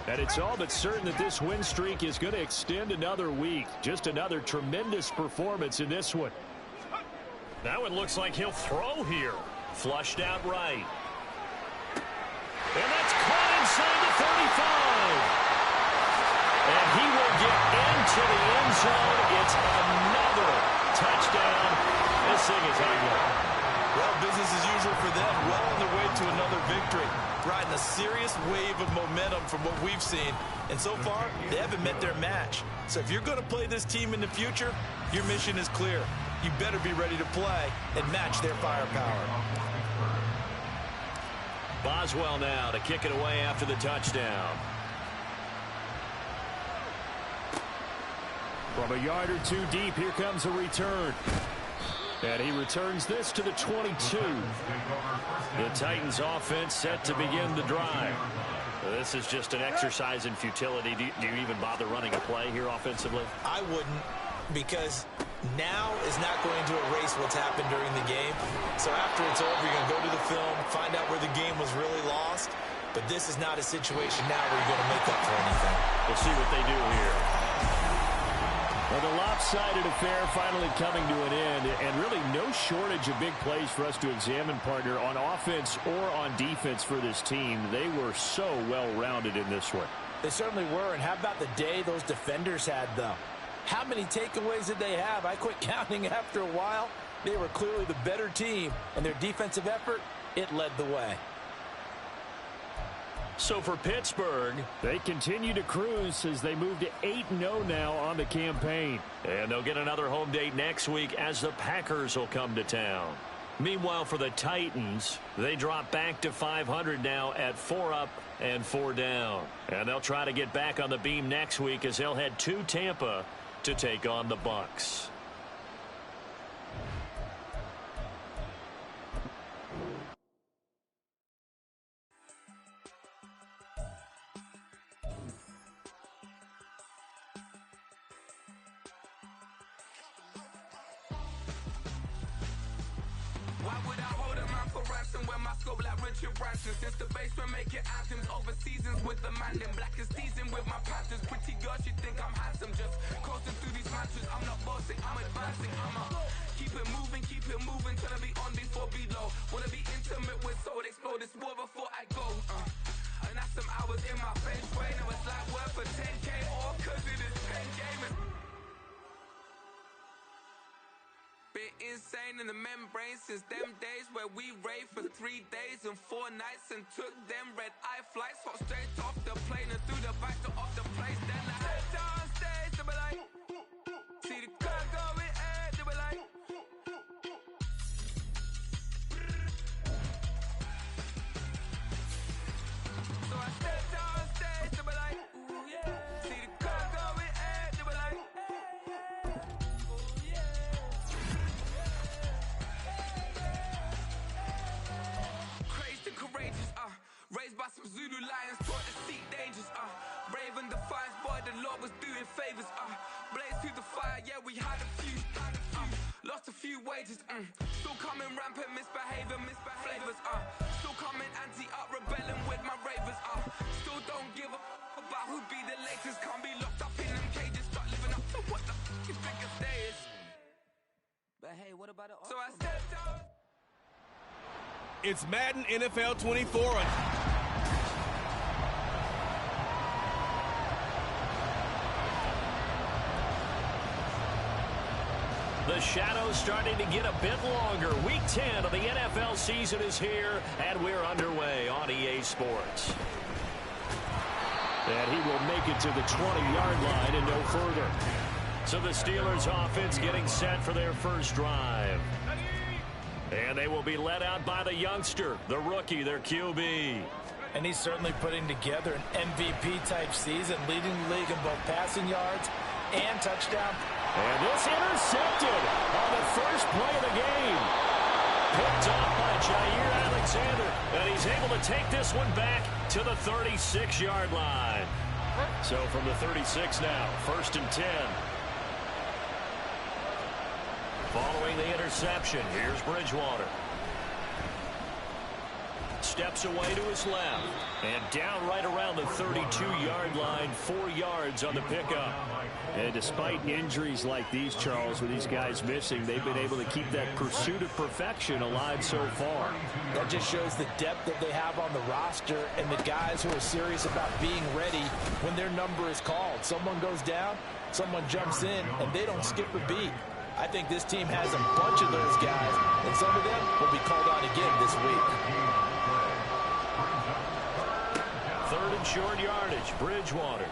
And it's all but certain that this win streak is going to extend another week. Just another tremendous performance in this one. That one looks like he'll throw here. Flushed out right. And that's caught inside the 35. And he will get into the end zone. It's another touchdown. This thing is ugly. Well, business as usual for them. Well on their way to another victory. Riding a serious wave of momentum from what we've seen. And so far, they haven't met their match. So if you're going to play this team in the future, your mission is clear. You better be ready to play and match their firepower. Boswell now to kick it away after the touchdown. From a yard or two deep, here comes a return. And he returns this to the 22. The Titans offense set to begin the drive. This is just an exercise in futility. Do you even bother running a play here offensively? I wouldn't, because now is not going to erase what's happened during the game. So after it's over, you're going to go to the film, find out where the game was really lost. But this is not a situation now where you're going to make up for anything. We'll see what they do here. Well, the lopsided affair finally coming to an end, and really no shortage of big plays for us to examine, partner, on offense or on defense for this team. They were so well-rounded in this one. They certainly were, and how about the day those defenders had, though? How many takeaways did they have? I quit counting after a while. They were clearly the better team, and their defensive effort, it led the way. So for Pittsburgh, they continue to cruise as they move to 8-0 now on the campaign. And they'll get another home date next week as the Packers will come to town. Meanwhile, for the Titans, they drop back to 500 now at 4 up and 4 down. And they'll try to get back on the beam next week as they'll head to Tampa to take on the Bucs. Since the basement making anthems over seasons with the man in black is season with my patterns. Pretty girls, you think I'm handsome, just coasting through these matches. I'm not bossing, I'm advancing. I'ma keep it moving, till I be on before below. Wanna be intimate with soul, explore this war before I go. And that's some hours in my face way. Now it's like work for 10K or cause it is pen gaming. Been insane in the membrane since them days where we raved for 3 days and 4 nights and took them red-eye flights, hot straight off the plane and through the back door of the place. Then I head down stage, they be like, see the car going ahead, they be like, so I step down stage, they be like, ooh yeah, see the car going ahead, they be like, ooh yeah. Courageous, raised by some Zulu lions, taught to seek dangers, brave and defiant, boy, the Lord was doing favors, blaze through the fire, yeah, we had a few, lost a few wages, still coming rampant, misbehavior, flavors, still coming anti-up, rebelling with my ravers, still don't give a about who be the latest, can't be locked up in them cages, start living up to what the you think a day is. But hey, what about it? So I stepped out. It's Madden NFL 24. The shadow's starting to get a bit longer. Week 10 of the NFL season is here, and we're underway on EA Sports. And he will make it to the 20-yard line and no further. So the Steelers offense getting set for their first drive. And they will be led out by the youngster, the rookie, their QB. And he's certainly putting together an MVP-type season, leading the league in both passing yards and touchdown. And this intercepted on the first play of the game. Picked up by Jair Alexander. And he's able to take this one back to the 36-yard line. So from the 36 now, 1st and 10. Following the interception, here's Bridgewater. Steps away to his left. And down right around the 32-yard line, 4 yards on the pickup. And despite injuries like these, Charles, with these guys missing, they've been able to keep that pursuit of perfection alive so far. That just shows the depth that they have on the roster and the guys who are serious about being ready when their number is called. Someone goes down, someone jumps in, and they don't skip a beat. I think this team has a bunch of those guys, and some of them will be called on again this week. 3rd and short yardage, Bridgewater.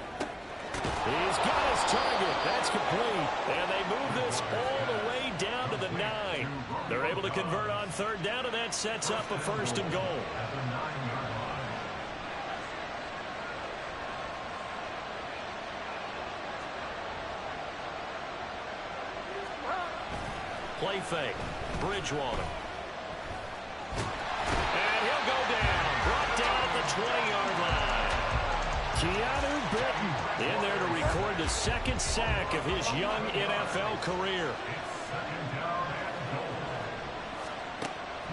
He's got his target. That's complete. And they move this all the way down to the 9. They're able to convert on 3rd down, and that sets up a 1st and goal. Play fake. Bridgewater. And he'll go down. Brought down at the 20-yard line. Keanu Britton in there to record the 2nd sack of his young NFL career.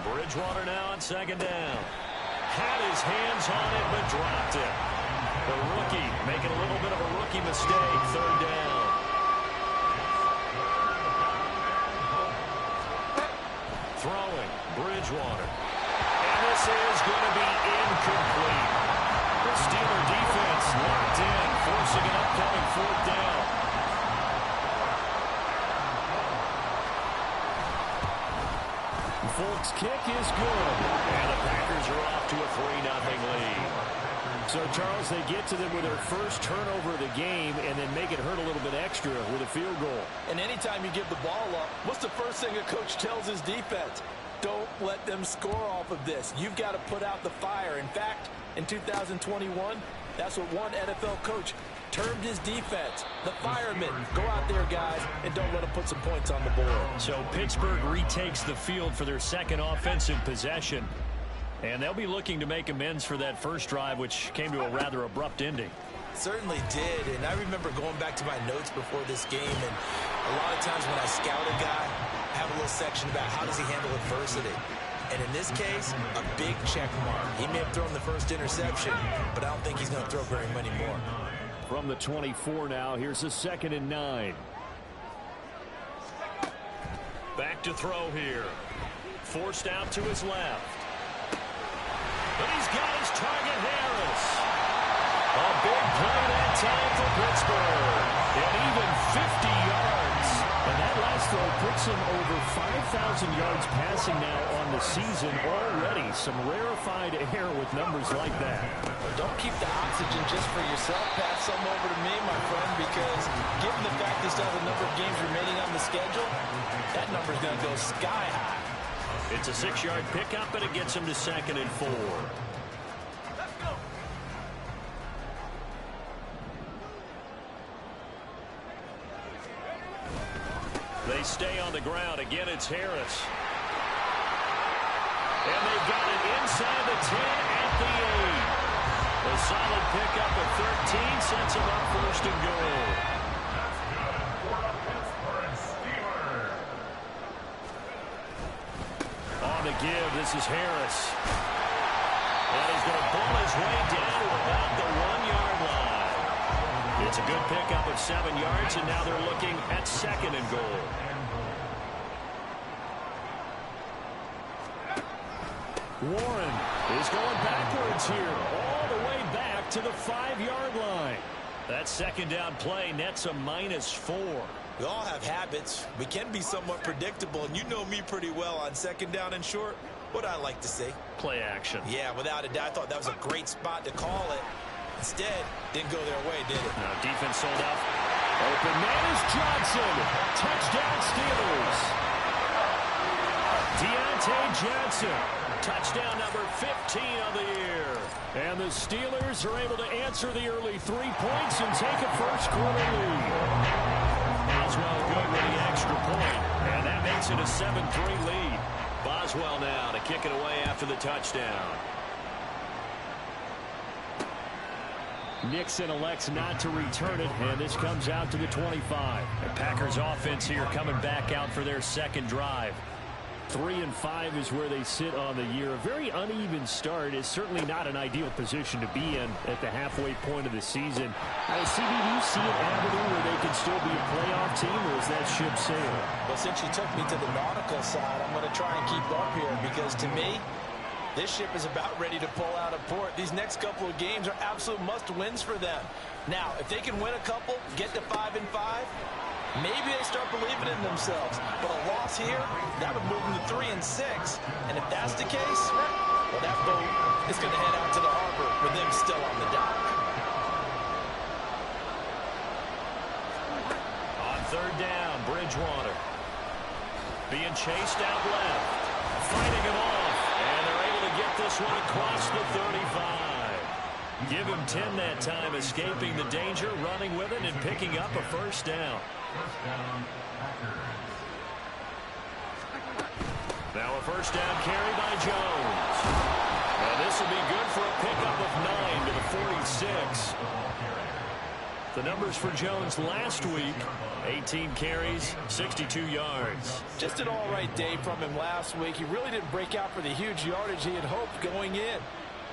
Bridgewater now on 2nd down. Had his hands on it, but dropped it. The rookie making a little bit of a rookie mistake. 3rd down. Throwing, Bridgewater. And this is going to be incomplete. The Steeler defense locked in, forcing an upcoming 4th down. Folks, kick is good. And the Packers are off to a 3-0 lead. So, Charles, they get to them with their first turnover of the game and then make it hurt a little bit extra with a field goal. And anytime you give the ball up, what's the first thing a coach tells his defense? Don't let them score off of this. You've got to put out the fire. In fact, in 2021, that's what one NFL coach termed his defense. The firemen. Go out there, guys, and don't let them put some points on the board. So Pittsburgh retakes the field for their 2nd offensive possession. And they'll be looking to make amends for that first drive, which came to a rather abrupt ending. Certainly did, and I remember going back to my notes before this game, and a lot of times when I scout a guy, I have a little section about how does he handle adversity. And in this case, a big check mark. He may have thrown the first interception, but I don't think he's going to throw very many more. From the 24 now, here's a 2nd and 9. Back to throw here. Forced out to his left. But he's got his target, Harris. A big play that time for Pittsburgh. And even 50 yards. And that last throw puts him over 5,000 yards passing now on the season already. Some rarefied air with numbers like that. Don't keep the oxygen just for yourself. Pass some over to me, my friend, because given the fact he still has a number of games remaining on the schedule, that number's going to go sky high. It's a 6-yard pickup, and it gets him to 2nd and 4. They stay on the ground. Again, it's Harris. And they've got it inside the 10 at the 8. A solid pickup of 13 sets him up 1st and goal. On the give, this is Harris. And he's going to pull his way down to about the 1-yard line. It's a good pickup of 7 yards, and now they're looking at 2nd and goal. Warren is going backwards here, all the way back to the 5-yard line. That 2nd down play nets a -4. We all have habits. We can be somewhat predictable, and you know me pretty well on 2nd down and short. What I like to say? Play action. Yeah, without a doubt. I thought that was a great spot to call it. Instead, didn't go their way, did it? No, defense sold out. Open man is Johnson. Touchdown Steelers. Deontay Johnson. Touchdown number 15 on the year. And the Steelers are able to answer the early 3 points and take a first-quarter lead. Boswell good with the extra point, and that makes it a 7-3 lead. Boswell now to kick it away after the touchdown. Nixon elects not to return it, and this comes out to the 25. The Packers offense here coming back out for their second drive. 3-5 is where they sit on the year. A very uneven start is certainly not an ideal position to be in at the halfway point of the season. CB, do you see an avenue where they can still be a playoff team, or is that ship sailing? Well, since you took me to the nautical side, I'm going to try and keep up here because to me, this ship is about ready to pull out of port. These next couple of games are absolute must-wins for them. Now, if they can win a couple, get to 5-5, maybe they start believing in themselves. But a loss here, that would move them to 3-6. And if that's the case, well, that boat is going to head out to the harbor with them still on the dock. On third down, Bridgewater. Being chased out left. Fighting him off. And they're able to get this one across the 35. Give him 10 that time, escaping the danger, running with it, and picking up a first down. Now a first down carry by Jones. And this will be good for a pickup of 9 to the 46. The numbers for Jones last week, 18 carries, 62 yards. Just an all-right day from him last week. He really didn't break out for the huge yardage he had hoped going in.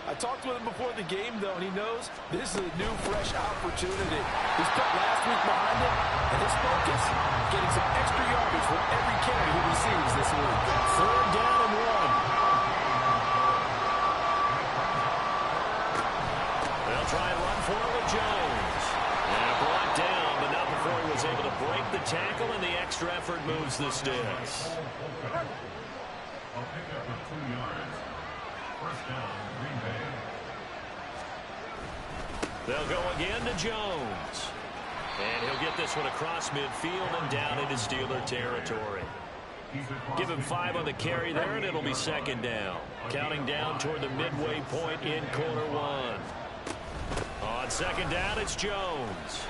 I talked with him before the game, though, and he knows this is a new, fresh opportunity. He's put last week behind him, and his focus, getting some extra yardage with every carry he receives this week. Third down and 1. They'll try and run for it with Jones. And brought down, but not before he was able to break the tackle, and the extra effort moves the sticks. A pickup of 2 yards. First down, Green Bay. They'll go again to Jones. And he'll get this one across midfield and down into Steeler territory. Give him 5 on the carry there, and it'll be second down. Counting down toward the midway point in quarter 1. On second down, it's Jones.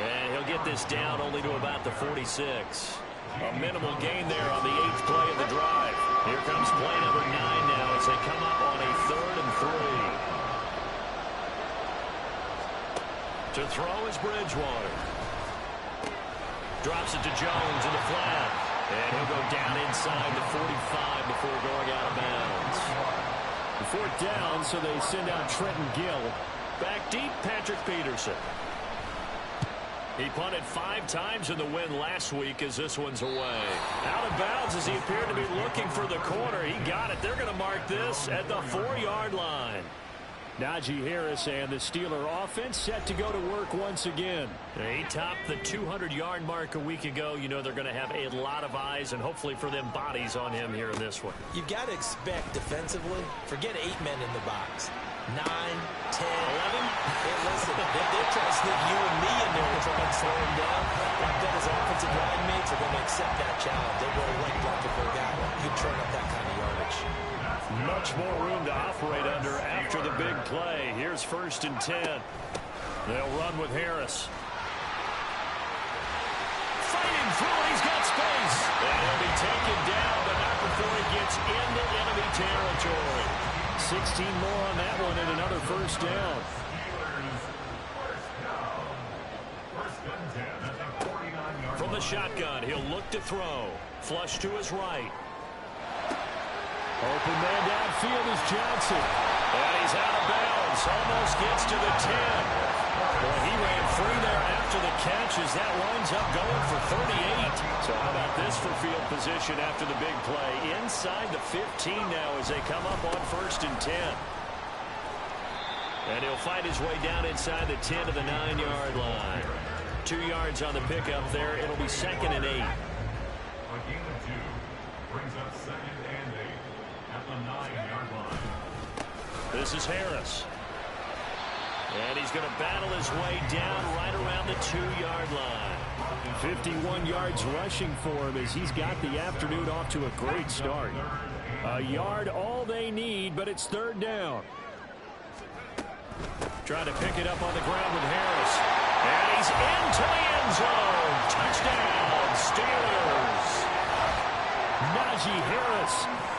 And he'll get this down only to about the 46. A minimal gain there on the 8th play of the drive. Here comes play number 9 now as they come up on a 3rd and 3. To throw is Bridgewater. Drops it to Jones in the flat. And he'll go down inside the 45 before going out of bounds. 4th down, so they send out Trenton Gill. Back deep, Patrick Peterson. He punted 5 times in the win last week as this one's away. Out of bounds as he appeared to be looking for the corner. He got it. They're going to mark this at the 4-yard line. Najee Harris and the Steeler offense set to go to work once again. He topped the 200-yard mark a week ago. You know they're going to have a lot of eyes and hopefully for them bodies on him here in this one. You've got to expect defensively, forget 8 men in the box. 9, 10, 11. Hey, listen, they're trying to sneak you and me in there to try and slow him down. I bet his offensive line mates are going to accept that challenge. They're going to like blocking for a guy who can turn up that kind of yardage. Much more room to operate under after the big play. Here's 1st and 10. They'll run with Harris. Fighting through it. He's got space. And he'll be taken down, but not before he gets into enemy territory. 16 more on that one and another first down. From the shotgun, he'll look to throw. Flush to his right. Open man downfield is Johnson. And he's out of bounds. Almost gets to the 10. Boy, he ran free there after the catch as that winds up going for 38. So how about this for field position after the big play? Inside the 15 now as they come up on 1st and 10. And he'll fight his way down inside the 10 to the 9-yard line. 2 yards on the pickup there. It'll be 2nd and 8. A gain of 2 brings up 2nd and 8 at the 9-yard line. This is Harris. And he's going to battle his way down right around the 2-yard line. 51 yards rushing for him as he's got the afternoon off to a great start. A yard all they need, but it's third down. Trying to pick it up on the ground with Harris. And he's into the end zone. Touchdown, Steelers. Najee Harris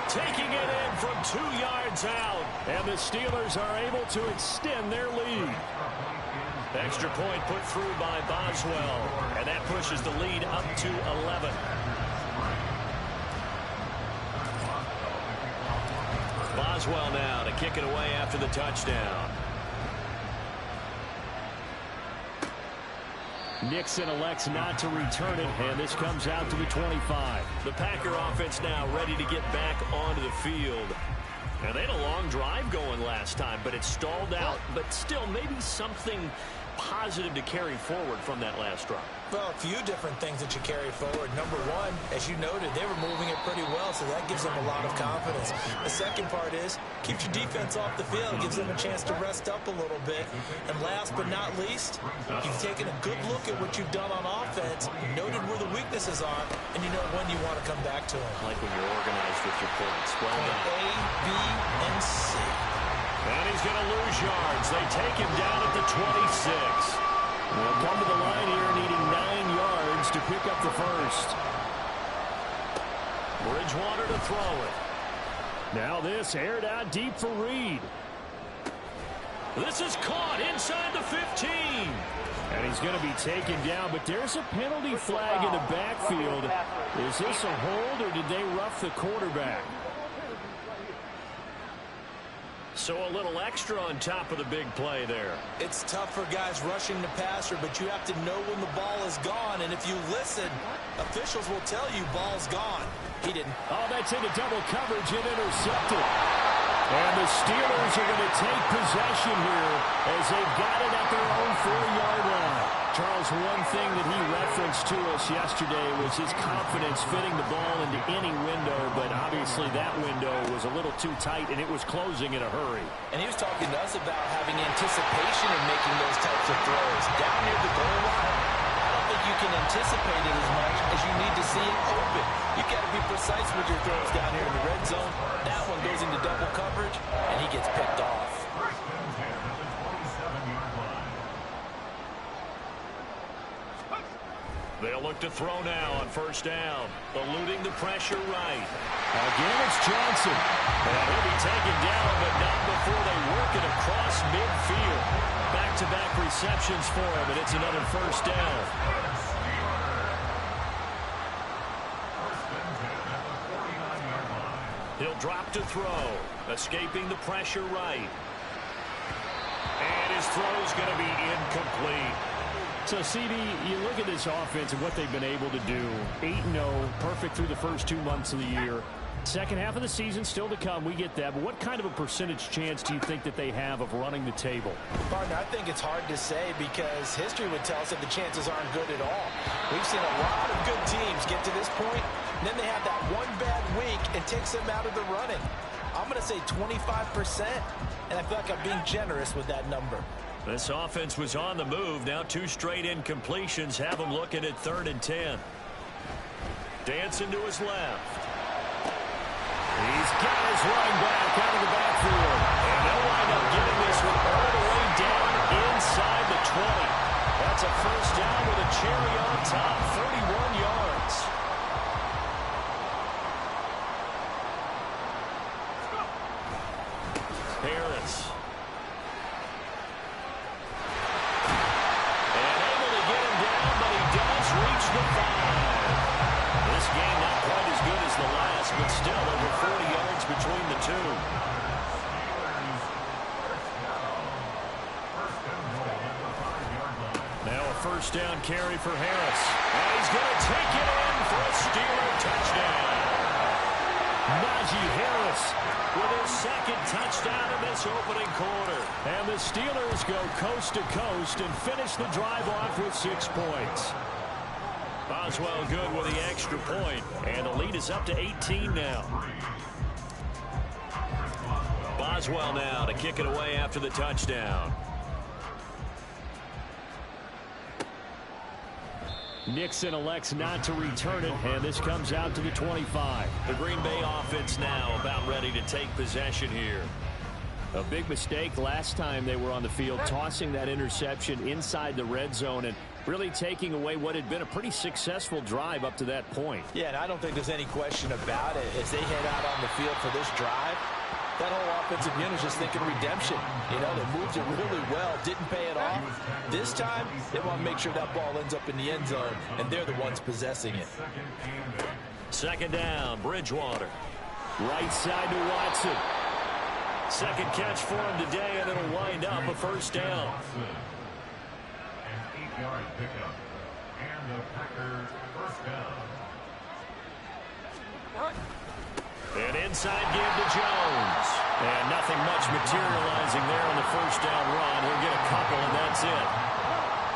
taking it in from 2 yards out. And the Steelers are able to extend their lead. Extra point put through by Boswell. And that pushes the lead up to 11. Boswell now to kick it away after the touchdown. Nixon elects not to return it, and this comes out to the 25. The Packer offense now ready to get back onto the field. And they had a long drive going last time, but it stalled out. But still, maybe something positive to carry forward from that last drive. Well, a few different things that you carry forward. Number one, as you noted, they were moving it pretty well, so that gives them a lot of confidence. The second part is, keeps your defense off the field, gives them a chance to rest up a little bit. And last but not least, you've taken a good look at what you've done on offense, noted where the weaknesses are, and you know when you want to come back to them. I like when you're organized with your points. Well done. A, B, and C. And he's going to lose yards. They take him down at the 26. They'll come to the line here needing 9 yards to pick up the first. Bridgewater to throw it. Now this aired out deep for Reed. This is caught inside the 15. And he's going to be taken down, but there's a penalty flag in the backfield. Is this a hold, or did they rough the quarterback? So a little extra on top of the big play there. It's tough for guys rushing the passer, but you have to know when the ball is gone. And if you listen, officials will tell you ball's gone. He didn't. Oh, that's into double coverage and intercepted. And the Steelers are going to take possession here as they've got it at their own 4-yard line. Charles, one thing that he referenced to us yesterday was his confidence fitting the ball into any window, but obviously that window was a little too tight, and it was closing in a hurry. And he was talking to us about having anticipation in making those types of throws. Down near the goal line, I don't think you can anticipate it as much as you need to see it open. You've got to be precise with your throws down here in the red zone. That one goes into double coverage, and he gets picked off. They'll look to throw now on first down. Eluding the pressure right. Again, it's Johnson. And he'll be taken down, but not before they work it across midfield. Back-to-back receptions for him, and it's another first down. He'll drop to throw. Escaping the pressure right. And his throw's going to be incomplete. So, CD, you look at this offense and what they've been able to do. 8-0, perfect through the first 2 months of the year. Second half of the season still to come. We get that. But what kind of a percentage chance do you think that they have of running the table? Partner, I think it's hard to say because history would tell us that the chances aren't good at all. We've seen a lot of good teams get to this point, and then they have that one bad week and takes them out of the running. I'm going to say 25%, and I feel like I'm being generous with that number. This offense was on the move. Now 2 straight incompletions have them looking at 3rd and 10. Dancing to his left. He's got his running back out of the backfield. And they'll wind up getting this one all the way down inside the 20. That's a first down with a cherry on top, 31 yards. Harris. And able to get him down, but he does reach the 5. This game not quite as good as the last, but still over 40 yards between the two. Now a first down carry for Harris. And he's going to take it in for a Steeler touchdown. Najee Harris with his 2nd touchdown in this opening quarter. And the Steelers go coast to coast and finish the drive off with 6 points. Boswell good with the extra point, and the lead is up to 18 now. Boswell now to kick it away after the touchdown. Nixon elects not to return it, and this comes out to the 25. The Green Bay offense now about ready to take possession here. A big mistake last time they were on the field, tossing that interception inside the red zone and really taking away what had been a pretty successful drive up to that point. Yeah, and I don't think there's any question about it. As they head out on the field for this drive, that whole offensive unit is just thinking redemption. You know, they moved it really well, didn't pay it off. This time, they want to make sure that ball ends up in the end zone, and they're the ones possessing it. Second down, Bridgewater. Right side to Watson. Second catch for him today, and it'll wind up a first down. An 8-yard pickup. And the Packers first down. An inside give to Jones. And nothing much materializing there on the first down run. He'll get a couple, and that's it.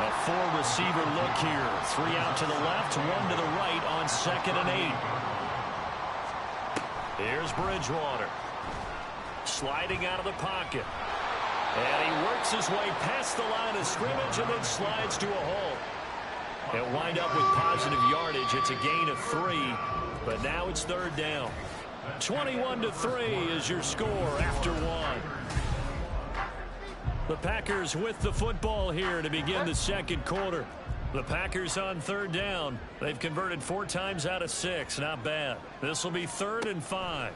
A four-receiver look here. 3 out to the left, 1 to the right on 2nd and 8. Here's Bridgewater. Sliding out of the pocket. And he works his way past the line of scrimmage and then slides to a hole. He'll wind up with positive yardage. It's a gain of 3, but now it's third down. 21-3 is your score after 1. The Packers with the football here to begin the second quarter. The Packers on third down. They've converted 4 times out of 6. Not bad. This will be 3rd and 5.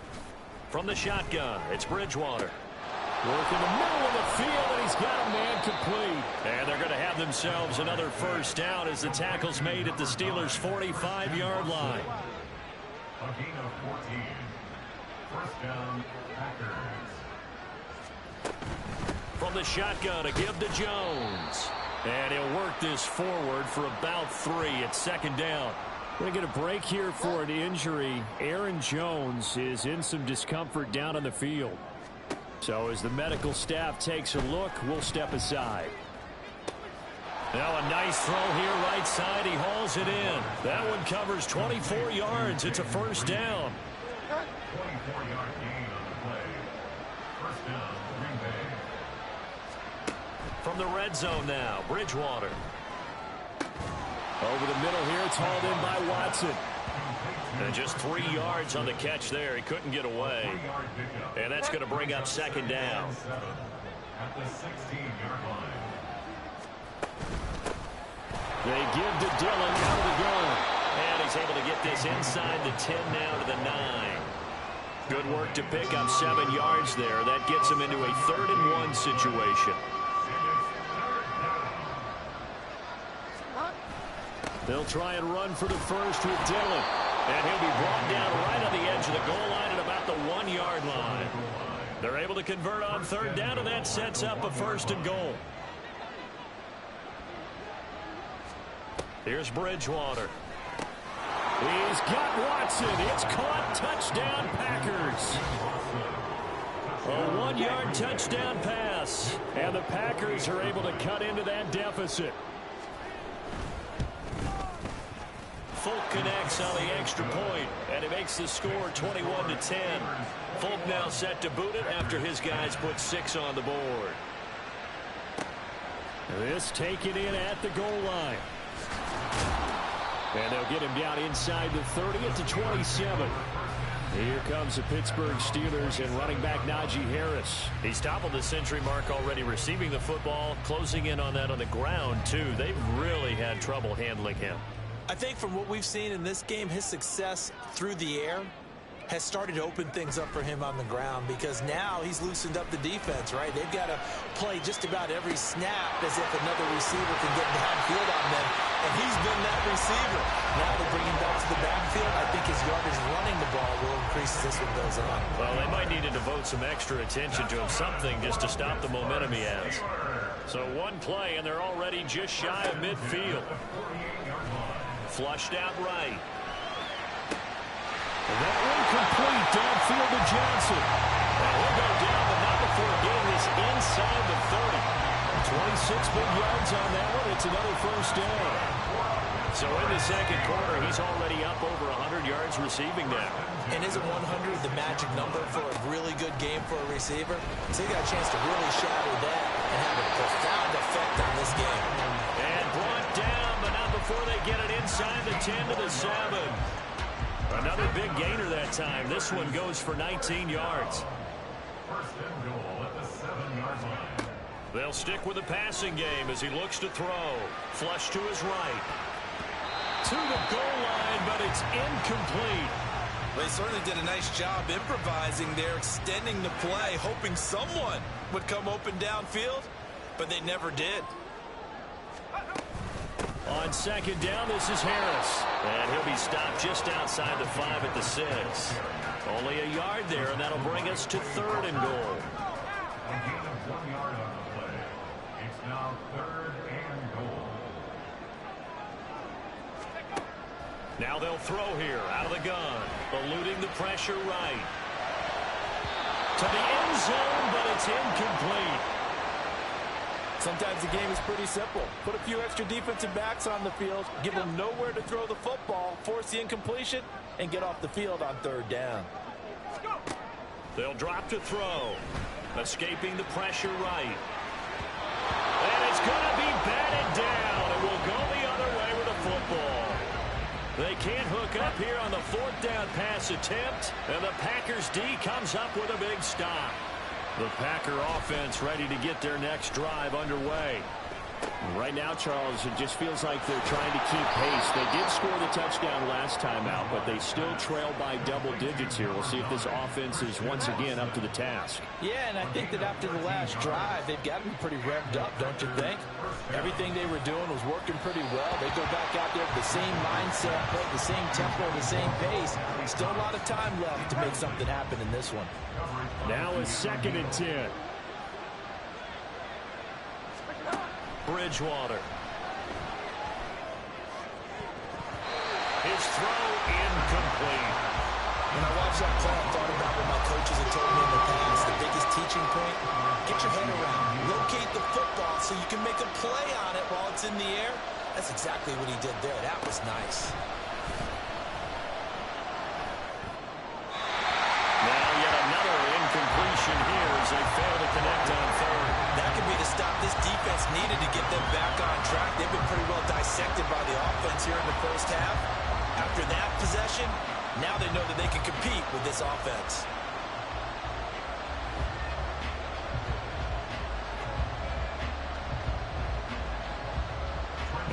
From the shotgun, it's Bridgewater. Work in the middle of the field, and he's got a man complete. And they're going to have themselves another first down as the tackle's made at the Steelers' 45-yard line. A gain of 14. First down, Packers. From the shotgun, a give to Jones. And he'll work this forward for about 3 at second down. Going to get a break here for an injury. Aaron Jones is in some discomfort down on the field. So as the medical staff takes a look, we'll step aside. Now a nice throw here right side. He hauls it in. That one covers 24 yards. It's a first down. 24-yard gain on the play. First down, Green Bay. From the red zone now, Bridgewater. Over the middle here, it's hauled in by Watson. And just 3 yards on the catch there. He couldn't get away. And that's going to bring up second down. At the 16-yard line. They give to Dillon out of the gun. And he's able to get this inside the 10 now to the 9. Good work to pick up 7 yards there. That gets him into a 3rd and 1 situation. They'll try and run for the first with Dillon. And he'll be brought down right on the edge of the goal line at about the 1-yard line. They're able to convert on third down, and that sets up a 1st and goal. Here's Bridgewater. He's got Watson. It's caught. Touchdown, Packers. A 1-yard touchdown pass. And the Packers are able to cut into that deficit. Folk connects on the extra point, and it makes the score 21-10. Folk now set to boot it after his guys put 6 on the board. This taken in at the goal line. And they'll get him down inside the 30 at the 27. Here comes the Pittsburgh Steelers and running back Najee Harris. He's toppled the century mark already receiving the football, closing in on that on the ground, too. They've really had trouble handling him. I think from what we've seen in this game, his success through the air has started to open things up for him on the ground, because now he's loosened up the defense, right? They've got to play just about every snap as if another receiver can get downfield on them, and he's been that receiver. Now they bring him back to the backfield. I think his yardage running the ball will increase as this one goes on. Well, they might need to devote some extra attention to him, something just to stop the momentum he has. So one play, and they're already just shy of midfield. Flushed out right. And that one complete downfield to Johnson. And he'll go down, but not before getting this inside the 30. 26 big yards on that one. It's another first down. So in the second quarter, he's already up over 100 yards receiving now. And isn't 100 the magic number for a really good game for a receiver? So he got a chance to really shatter that and have a profound effect on this game. And brought down, but not before they get it inside the 10 to the 7. Another big gainer that time. This one goes for 19 yards. First and goal at the 7-yard line. They'll stick with the passing game as he looks to throw. Flush to his right. To the goal line, but it's incomplete. They certainly did a nice job improvising there, extending the play, hoping someone would come open downfield, but they never did. On second down, this is Harris. And he'll be stopped just outside the 5 at the 6. Only a yard there, and that'll bring us to 3rd and goal. A gain of 1 yard on the play. It's now 3rd and goal. Now they'll throw here out of the gun. Eluding the pressure right. To the end zone, but it's incomplete. Sometimes the game is pretty simple. Put a few extra defensive backs on the field, give them nowhere to throw the football, force the incompletion, and get off the field on 3rd down. They'll drop to throw. Escaping the pressure right. And it's going to be batted down. It will go the other way with the football. They can't hook up here on the 4th down pass attempt, and the Packers D comes up with a big stop. The Packer offense ready to get their next drive underway. Right now, Charles, it just feels like they're trying to keep pace. They did score the touchdown last time out, but they still trail by double digits here. We'll see if this offense is once again up to the task. Yeah, and I think that after the last drive, they've got to be pretty revved up, don't you think? Everything they were doing was working pretty well. They go back out there with the same mindset, the same tempo, the same pace. Still a lot of time left to make something happen in this one. Now it's 2nd and 10. Bridgewater. His throw incomplete. When I watched that play, I thought about what my coaches had told me in the past. The biggest teaching point, get your head around. Locate the football so you can make a play on it while it's in the air. That's exactly what he did there. That was nice. Now yet another incompletion here as they fail to connect on 3rd. That could be the stop this defense needed to get them back on track. They've been pretty well dissected by the offense here in the first half. After that possession, now they know that they can compete with this offense.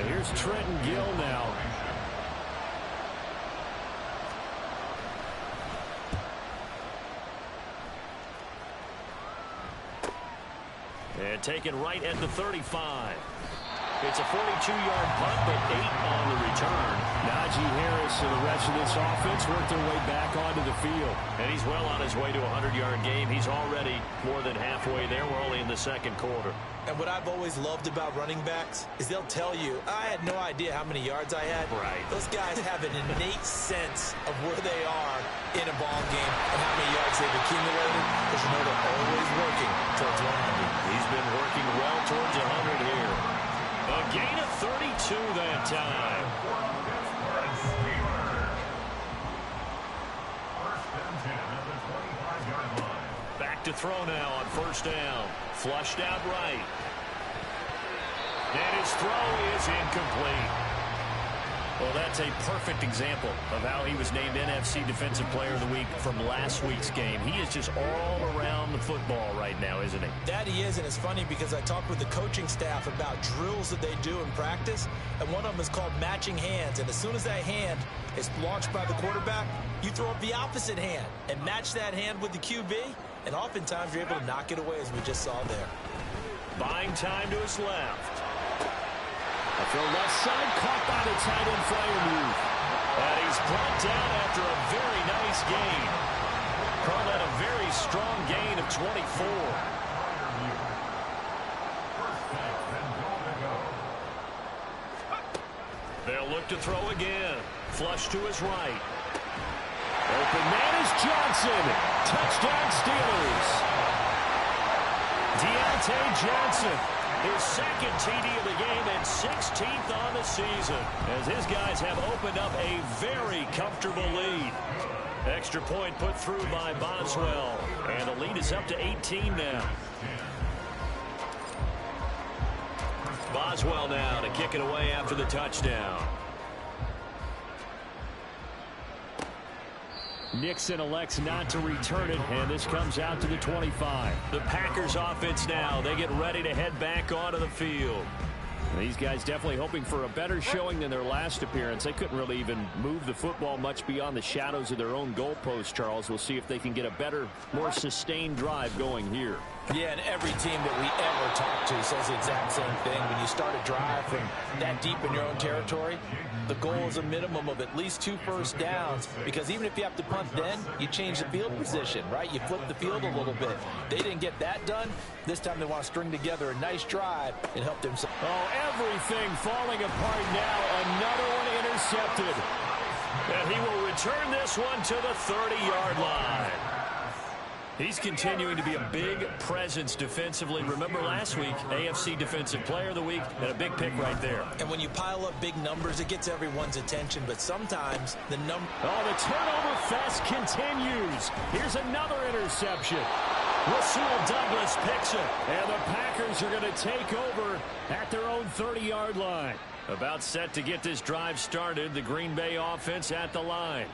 And here's Trenton Gill now. And taken right at the 35. It's a 42-yard punt, but 8 on the return. Najee Harris and the rest of this offense work their way back onto the field. And he's well on his way to a 100-yard game. He's already more than halfway there. We're only in the 2nd quarter. And what I've always loved about running backs is they'll tell you, I had no idea how many yards I had. Right. Those guys have an innate sense of where they are in a ball game and how many yards they've accumulated, because you know they're always working towards 100. He's been working well towards 100 here. A gain of 32 that time. Back to throw now on 1st down. Flushed out right. And his throw is incomplete. Well, that's a perfect example of how he was named NFC Defensive Player of the Week from last week's game. He is just all around the football right now, isn't he? That he is, and it's funny because I talked with the coaching staff about drills that they do in practice, and one of them is called matching hands. And as soon as that hand is launched by the quarterback, you throw up the opposite hand and match that hand with the QB, and oftentimes you're able to knock it away, as we just saw there. Buying time to his left. A throw left side, caught by the tight end flyer move. And he's brought down after a very nice gain. Call that a very strong gain of 24. They'll look to throw again. Flush to his right. Open man is Johnson. Touchdown Steelers. Deontay Johnson. His 2nd TD of the game and 16th on the season, as his guys have opened up a very comfortable lead. Extra point put through by Boswell, and the lead is up to 18 now. Boswell now to kick it away after the touchdown. Nixon elects not to return it, and this comes out to the 25. The Packers offense now. They get ready to head back onto the field. These guys definitely hoping for a better showing than their last appearance. They couldn't really even move the football much beyond the shadows of their own goalpost, Charles. We'll see if they can get a better, more sustained drive going here. Yeah, and every team that we ever talk to says the exact same thing. When you start a drive from that deep in your own territory, the goal is a minimum of at least 2 first downs, because even if you have to punt then, you change the field position, right? You flip the field a little bit. They didn't get that done. This time they want to string together a nice drive and help themselves. Oh, everything falling apart now. Another one intercepted. And he will return this one to the 30-yard line. He's continuing to be a big presence defensively. Remember last week, AFC Defensive Player of the Week, and a big pick right there. And when you pile up big numbers, it gets everyone's attention, but sometimes the number... Oh, the turnover fest continues. Here's another interception. Rasul Douglas picks it, and the Packers are going to take over at their own 30-yard line. About set to get this drive started, the Green Bay offense at the line.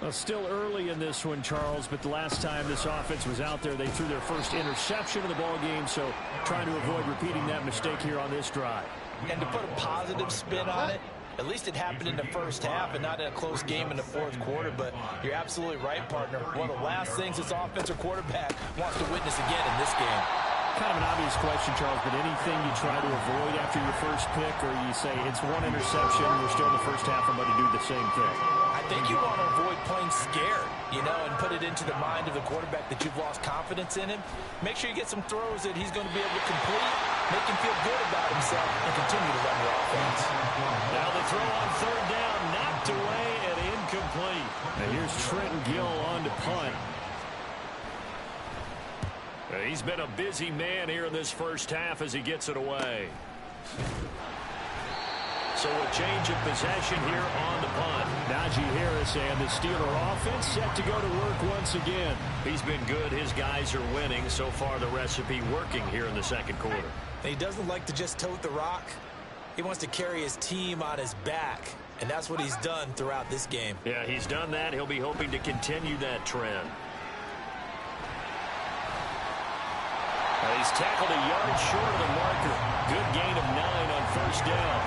Well, still early in this one, Charles, but the last time this offense was out there, they threw their first interception of the ball game, so trying to avoid repeating that mistake here on this drive. And to put a positive spin on it, at least it happened in the first half and not in a close game in the fourth quarter, but you're absolutely right, partner. One of the last things this offensive quarterback wants to witness again in this game. Kind of an obvious question, Charles, but anything you try to avoid after your first pick, or you say it's one interception, we're still in the first half, I'm going to do the same thing? I think you want to avoid playing scared, you know, and put it into the mind of the quarterback that you've lost confidence in him. Make sure you get some throws that he's going to be able to complete, make him feel good about himself, and continue to run your offense. Now the throw on third down, knocked away and incomplete. And here's Trenton Gill on to punt. He's been a busy man here in this first half as he gets it away. So a change of possession here on the punt. Najee Harris and the Steeler offense set to go to work once again. He's been good. His guys are winning. So far the recipe working here in the second quarter. And he doesn't like to just tote the rock. He wants to carry his team on his back. And that's what he's done throughout this game. Yeah, he's done that. He'll be hoping to continue that trend. He's tackled a yard short of the marker. Good gain of 9 on first down.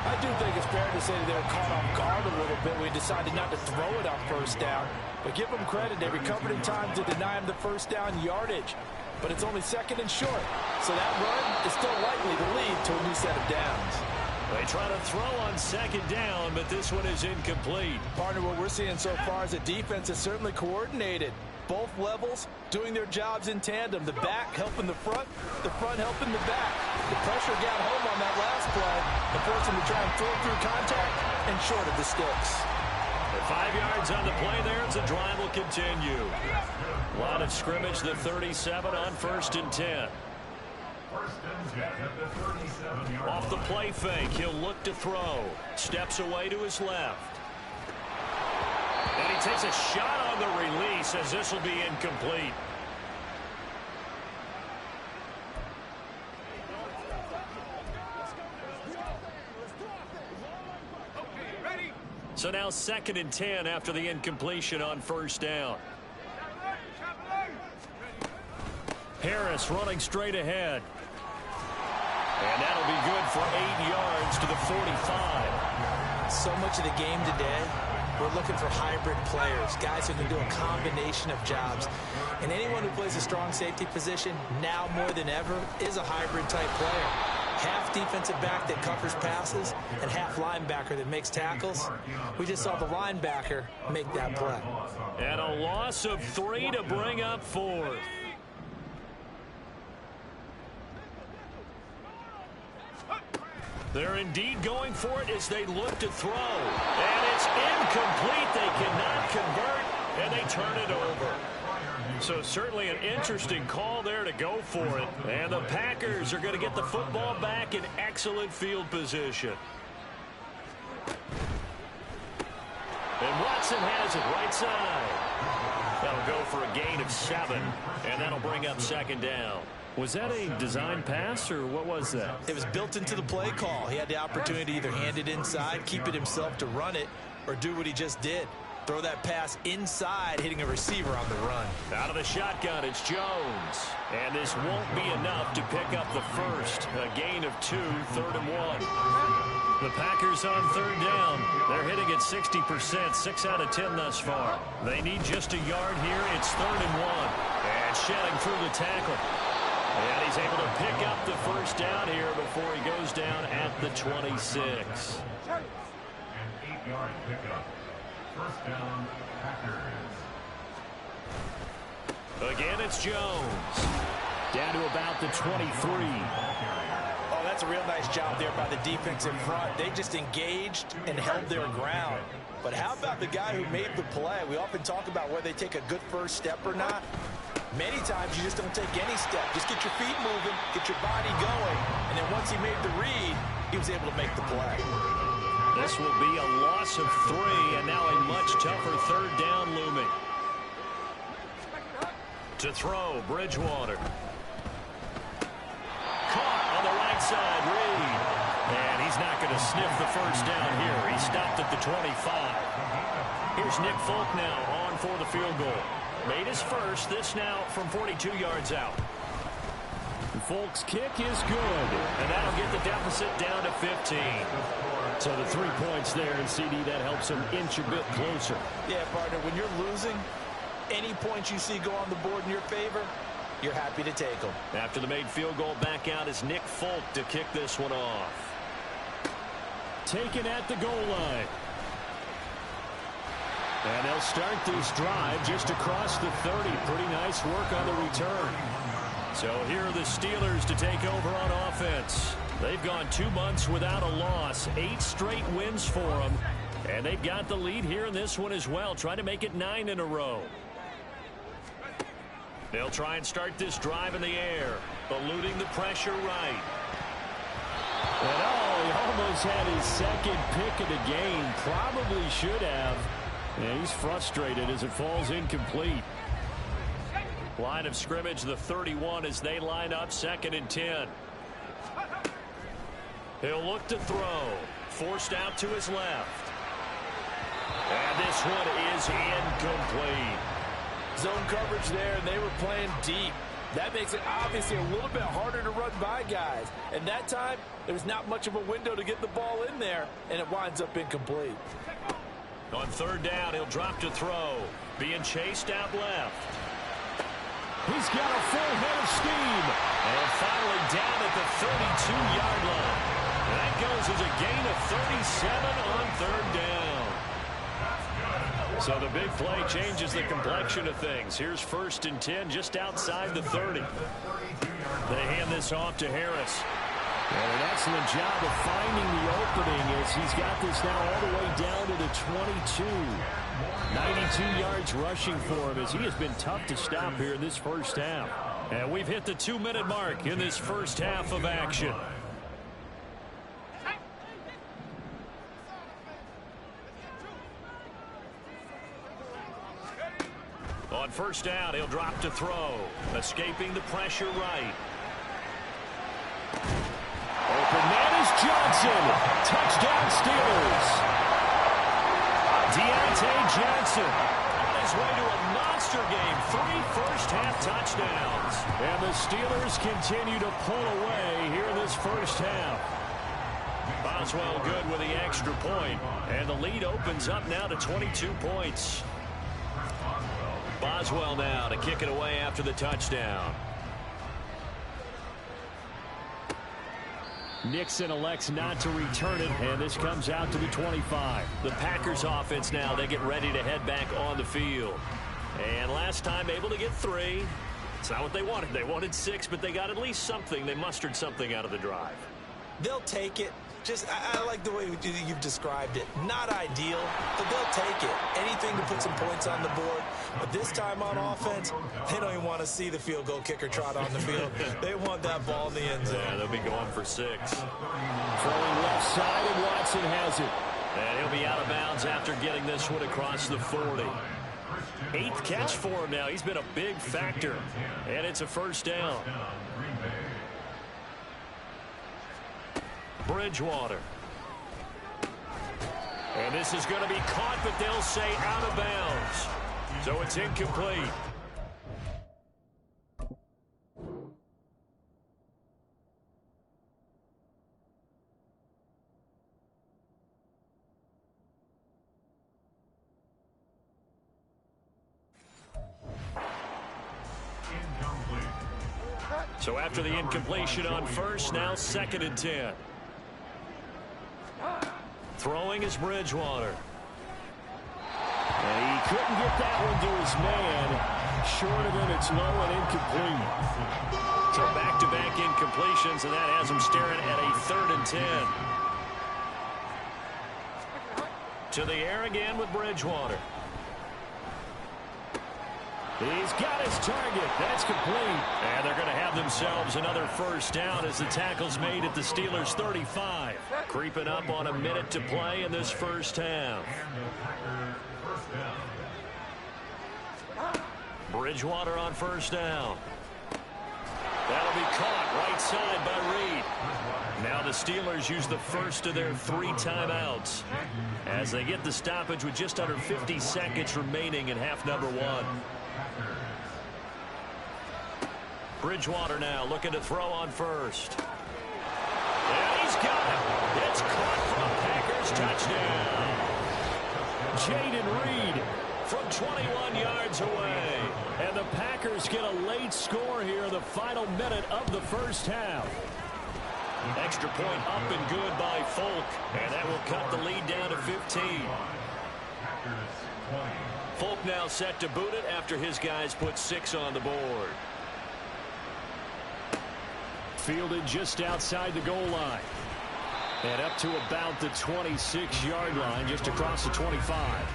I do think it's fair to say that they were caught off guard a little bit. We decided not to throw it on first down. But give them credit. They recovered in time to deny him the first down yardage. But it's only second and short. So that run is still likely to lead to a new set of downs. They try to throw on second down, but this one is incomplete. Partner, what we're seeing so far is the defense is certainly coordinated. Both levels doing their jobs in tandem. The back helping the front helping the back. The pressure got home on that last play and forced him to try and throw through contact and short of the sticks. 5 yards on the play there as the drive will continue. Line of scrimmage, the 37 on 1st and 10. Off the play fake, he'll look to throw. Steps away to his left. And he takes a shot on the release as this will be incomplete. So now 2nd and 10 after the incompletion on first down. Harris running straight ahead. And that'll be good for 8 yards to the 45. So much of the game today, we're looking for hybrid players, guys who can do a combination of jobs. And anyone who plays a strong safety position, now more than ever, is a hybrid type player. Half defensive back that covers passes and half linebacker that makes tackles. We just saw the linebacker make that play. And a loss of 3 to bring up 4th. They're indeed going for it as they look to throw. And it's incomplete. They cannot convert, and they turn it over. So certainly an interesting call there to go for it. And the Packers are going to get the football back in excellent field position. And Watson has it right side. That'll go for a gain of 7, and that'll bring up 2nd down. Was that a design pass, or what was that? It was built into the play call. He had the opportunity to either hand it inside, keep it himself to run it, or do what he just did. Throw that pass inside, hitting a receiver on the run. Out of the shotgun, it's Jones. And this won't be enough to pick up the first. A gain of 2, 3rd and 1. The Packers on 3rd down. They're hitting at 60%, 6 out of 10 thus far. They need just a yard here. It's 3rd and 1. And shedding through the tackle. And he's able to pick up the first down here before he goes down at the 26. An 8-yard pickup. First down, Packers. Again, it's Jones. Down to about the 23. Oh, that's a real nice job there by the defensive front. They just engaged and held their ground. But how about the guy who made the play? We often talk about whether they take a good first step or not. Many times you just don't take any step. Just get your feet moving, get your body going, and then once he made the read, he was able to make the play. This will be a loss of 3, and now a much tougher 3rd down looming. To throw, Bridgewater. Caught on the right side, Reed. And he's not going to sniff the first down here. He stopped at the 25. Here's Nick Folk now on for the field goal. Made his first, this now from 42 yards out. Folk's kick is good. And that'll get the deficit down to 15. So the 3 points there, and CD, that helps him inch a bit closer. Yeah, partner, when you're losing, any points you see go on the board in your favor, you're happy to take them. After the made field goal, back out is Nick Folk to kick this one off. Taken at the goal line. And they'll start this drive just across the 30. Pretty nice work on the return. So here are the Steelers to take over on offense. They've gone 2 months without a loss, 8 straight wins for them. And they've got the lead here in this one as well, trying to make it 9 in a row. They'll try and start this drive in the air, eluding the pressure right. And he almost had his second pick of the game. Probably should have. And he's frustrated as it falls incomplete. Line of scrimmage, the 31 as they line up, 2nd and 10. He'll look to throw. Forced out to his left. And this one is incomplete. Zone coverage there, and they were playing deep. That makes it obviously a little bit harder to run by guys. And that time, there's not much of a window to get the ball in there, and it winds up incomplete. On 3rd down, he'll drop to throw. Being chased out left. He's got a full head of steam. And finally down at the 32-yard line. And that goes as a gain of 37 on 3rd down. So the big play changes the complexion of things. Here's 1st and 10 just outside the 30. They hand this off to Harris. And an excellent job of finding the opening as he's got this now all the way down to the 22. 92 yards rushing for him as he has been tough to stop here in this first half. And we've hit the 2-minute mark in this first half of action. On 1st down, he'll drop to throw. Escaping the pressure right. Open man is Johnson. Touchdown Steelers. Deontay Johnson on his way to a monster game. 3 first-half touchdowns. And the Steelers continue to pull away here in this first half. Boswell good with the extra point. And the lead opens up now to 22 points. Boswell now to kick it away after the touchdown. Nixon elects not to return it, and this comes out to the 25. The Packers offense now, they get ready to head back on the field. And last time able to get 3. It's not what they wanted. They wanted 6, but they got at least something. They mustered something out of the drive. They'll take it. I like the way you've described it. Not ideal, but they'll take it. Anything to put some points on the board. But this time on offense, they don't even want to see the field goal kicker trot on the field. They want that ball in the end zone. Yeah, they'll be going for 6. Throwing left side, and Watson has it. And he'll be out of bounds after getting this one across the 40. 8th catch for him now. He's been a big factor. And it's a first down. Bridgewater. And this is going to be caught, but they'll say out of bounds. So it's incomplete. So after the incompletion on first, now 2nd and 10. Throwing is Bridgewater. And he couldn't get that one to his man. Short of him, it's low and incomplete. So back-to-back incompletions, and that has him staring at a 3rd and 10. To the air again with Bridgewater. He's got his target. That's complete. And they're going to have themselves another first down as the tackle's made at the Steelers' 35. Creeping up on a minute to play in this first half. Bridgewater on first down. That'll be caught right side by Reed. Now the Steelers use the first of their 3 timeouts as they get the stoppage with just under 50 seconds remaining in half number 1. Bridgewater now looking to throw on first. And he's got it. It's caught for a Packers touchdown. Jaden Reed from 21 yards away. And the Packers get a late score here in the final minute of the first half. Extra point up and good by Folk. And that will cut the lead down to 15. Folk now set to boot it after his guys put 6 on the board. Fielded just outside the goal line. And up to about the 26-yard line, just across the 25.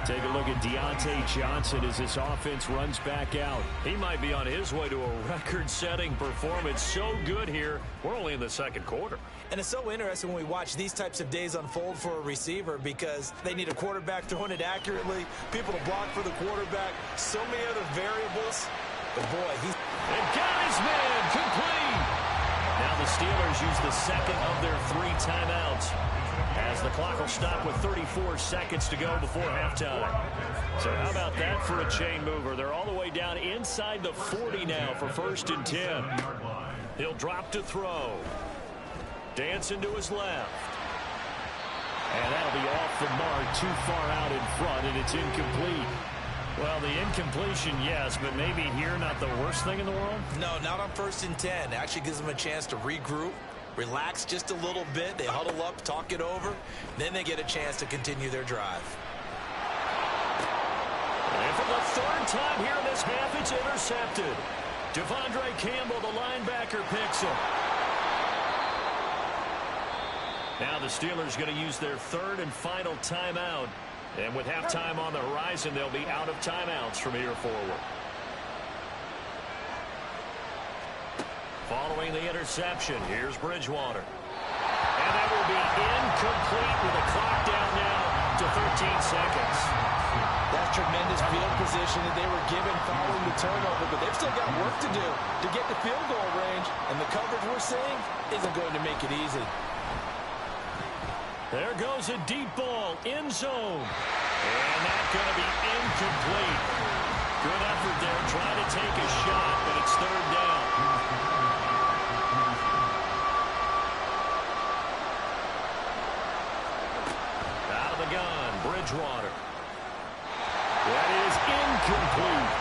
Take a look at Deontay Johnson as this offense runs back out. He might be on his way to a record-setting performance. So good here. We're only in the 2nd quarter. And it's so interesting when we watch these types of days unfold for a receiver because they need a quarterback throwing it accurately, people to block for the quarterback, so many other variables. But boy, he's... And got his man complete. Now the Steelers use the 2nd of their 3 timeouts as the clock will stop with 34 seconds to go before halftime. So how about that for a chain mover? They're all the way down inside the 40 now for 1st and 10. He'll drop to throw. Dancing to his left. And that'll be off the mark, too far out in front, and it's incomplete. Well, the incompletion, yes, but maybe here not the worst thing in the world? No, not on 1st and 10. It actually gives them a chance to regroup, relax just a little bit. They huddle up, talk it over. Then they get a chance to continue their drive. And for the 3rd time here in this half, it's intercepted. Devondre Campbell, the linebacker, picks him. Now the Steelers going to use their 3rd and final timeout. And with halftime on the horizon, they'll be out of timeouts from here forward. Following the interception, here's Bridgewater. And that will be incomplete with the clock down now to 13 seconds. That's tremendous field position that they were given following the turnover, but they've still got work to do to get the field goal range, and the coverage we're seeing isn't going to make it easy. There goes a deep ball, end zone. And that's going to be incomplete. Good effort there, trying to take a shot, but it's 3rd down. Out of the gun, Bridgewater. That is incomplete.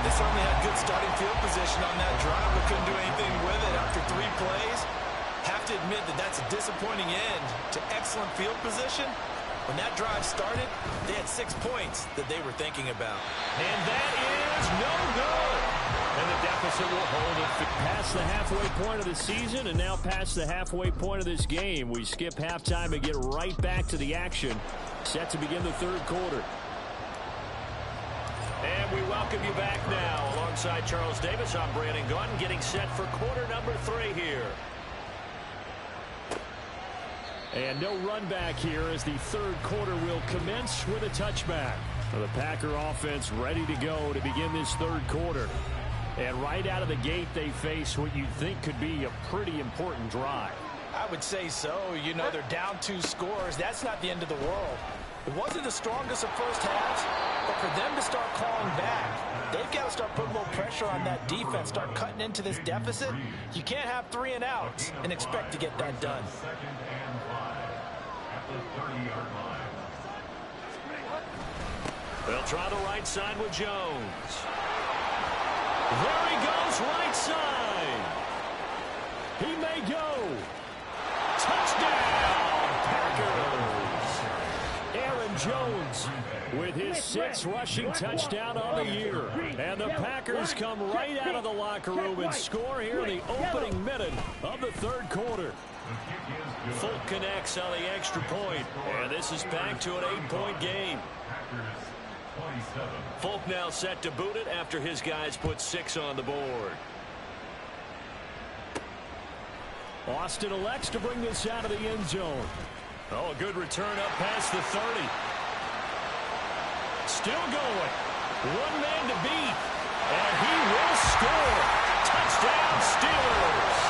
They certainly had good starting field position on that drive, but couldn't do anything with it after 3 plays. Have to admit that that's a disappointing end to excellent field position. When that drive started, they had 6 points that they were thinking about. And that is no good. And the deficit will hold it past the halfway point of the season and now past the halfway point of this game. We skip halftime and get right back to the action. Set to begin the 3rd quarter. And we welcome you back now. Alongside Charles Davis, I'm Brandon Gaudin, getting set for quarter number 3 here. And no run back here as the third quarter will commence with a touchback. The Packer offense ready to go to begin this third quarter. And right out of the gate, they face what you'd think could be a pretty important drive. I would say so. You know, they're down 2 scores. That's not the end of the world. It wasn't the strongest of first halves, but for them to start clawing back, they've got to start putting a little pressure on that defense, start cutting into this deficit. You can't have 3 and outs and expect to get that done. They'll try the right side with Jones. There he goes, right side. He may go. Touchdown, Packers. Aaron Jones with his 6th rushing touchdown on the year. And the Packers come right out of the locker room and score here in the opening minute of the third quarter. Folk connects on the extra point, and this is back to an 8-point game. Folk now set to boot it after his guys put 6 on the board. Austin elects to bring this out of the end zone. Oh, a good return up past the 30. Still going. One man to beat. And he will score. Touchdown, Steelers.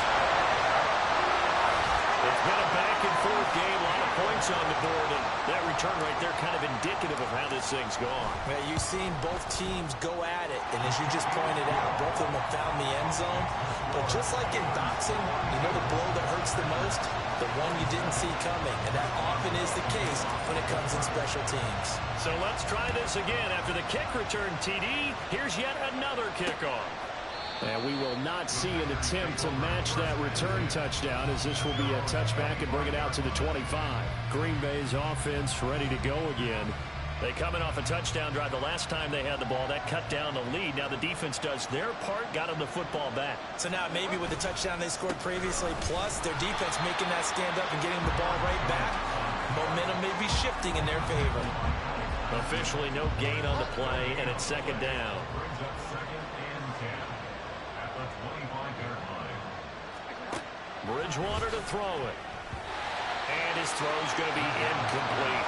It's been a back-and-forth game. A lot of points on the board. And that return right there kind of indicative of how this thing's gone. Yeah, you've seen both teams go at it. And as you just pointed out, both of them have found the end zone. But just like in boxing, you know the blow that hurts the most? The one you didn't see coming. And that often is the case when it comes in special teams. So let's try this again. After the kick return, TD, here's yet another kickoff. And we will not see an attempt to match that return touchdown, as this will be a touchback and bring it out to the 25. Green Bay's offense ready to go again. They coming off a touchdown drive the last time they had the ball. That cut down the lead. Now the defense does their part, got them the football back. So now maybe with the touchdown they scored previously, plus their defense making that stand up and getting the ball right back, momentum may be shifting in their favor. Officially no gain on the play, and it's second down. Bridgewater to throw it. And his throw's going to be incomplete.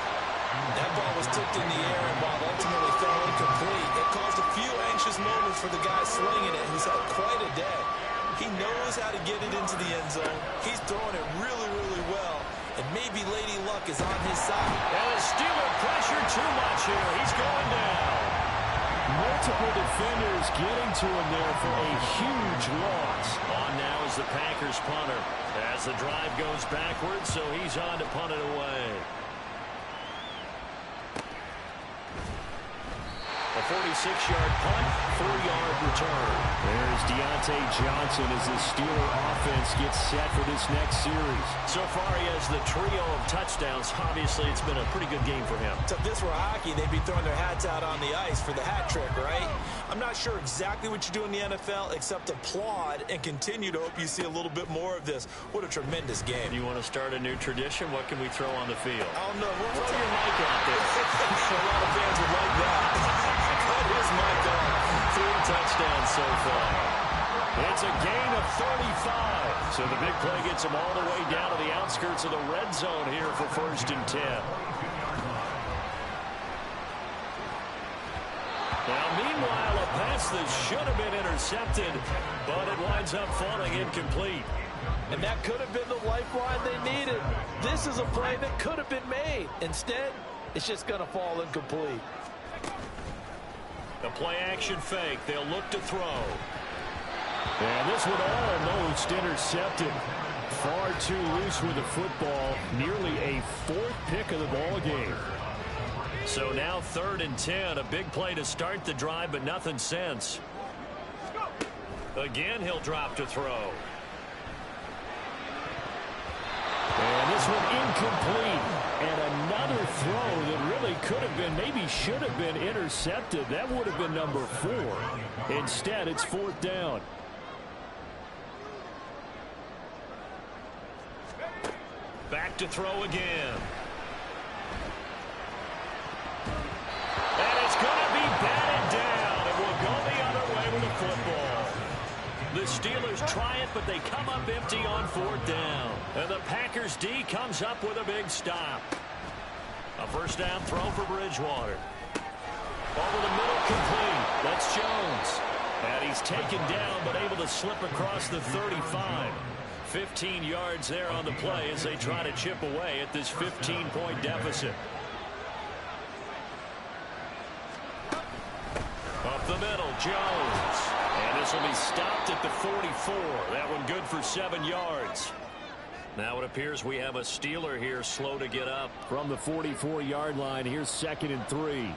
That ball was tipped in the air and ball ultimately fell incomplete. It caused a few anxious moments for the guy slinging it, who's had quite a day. He knows how to get it into the end zone. He's throwing it really, really well. And maybe Lady Luck is on his side. And the Steeler pressure too much here. He's going down. Multiple defenders getting to him there for a huge loss. On now is the Packers punter. As the drive goes backwards, so he's on to punt it away. A 46-yard punt, 4-yard return. There's Deontay Johnson as the Steeler offense gets set for this next series. So far, he has the trio of touchdowns. Obviously, it's been a pretty good game for him. So if this were hockey, they'd be throwing their hats out on the ice for the hat trick, right? I'm not sure exactly what you do in the NFL except applaud and continue to hope you see a little bit more of this. What a tremendous game. You want to start a new tradition? What can we throw on the field? I don't know. Throw your mic out there. A lot of fans would like that. Cut his mic off. 3 touchdowns so far. It's a gain of 35. So the big play gets them all the way down to the outskirts of the red zone here for 1st and 10. Now, meanwhile, a pass that should have been intercepted, but it winds up falling incomplete. And that could have been the lifeline they needed. This is a play that could have been made. Instead, it's just going to fall incomplete. The play-action fake. They'll look to throw. And this one almost intercepted. Far too loose with the football. Nearly a 4th pick of the ball game. So now 3rd and 10. A big play to start the drive, but nothing since. Again, he'll drop to throw. And this one incomplete. And another throw that really could have been, maybe should have been intercepted. That would have been number 4. Instead, it's 4th down. Back to throw again. And it's going to be batted down. It will go the other way with the football. The Steelers try it, but they come up empty on 4th down. And the Packers D comes up with a big stop. A first down throw for Bridgewater. Over the middle, complete. That's Jones. And he's taken down, but able to slip across the 35. 15 yards there on the play as they try to chip away at this 15-point deficit. Up the middle, Jones. And this will be stopped at the 44. That one good for 7 yards. Now it appears we have a Steeler here slow to get up. From the 44-yard line, here's 2nd and 3.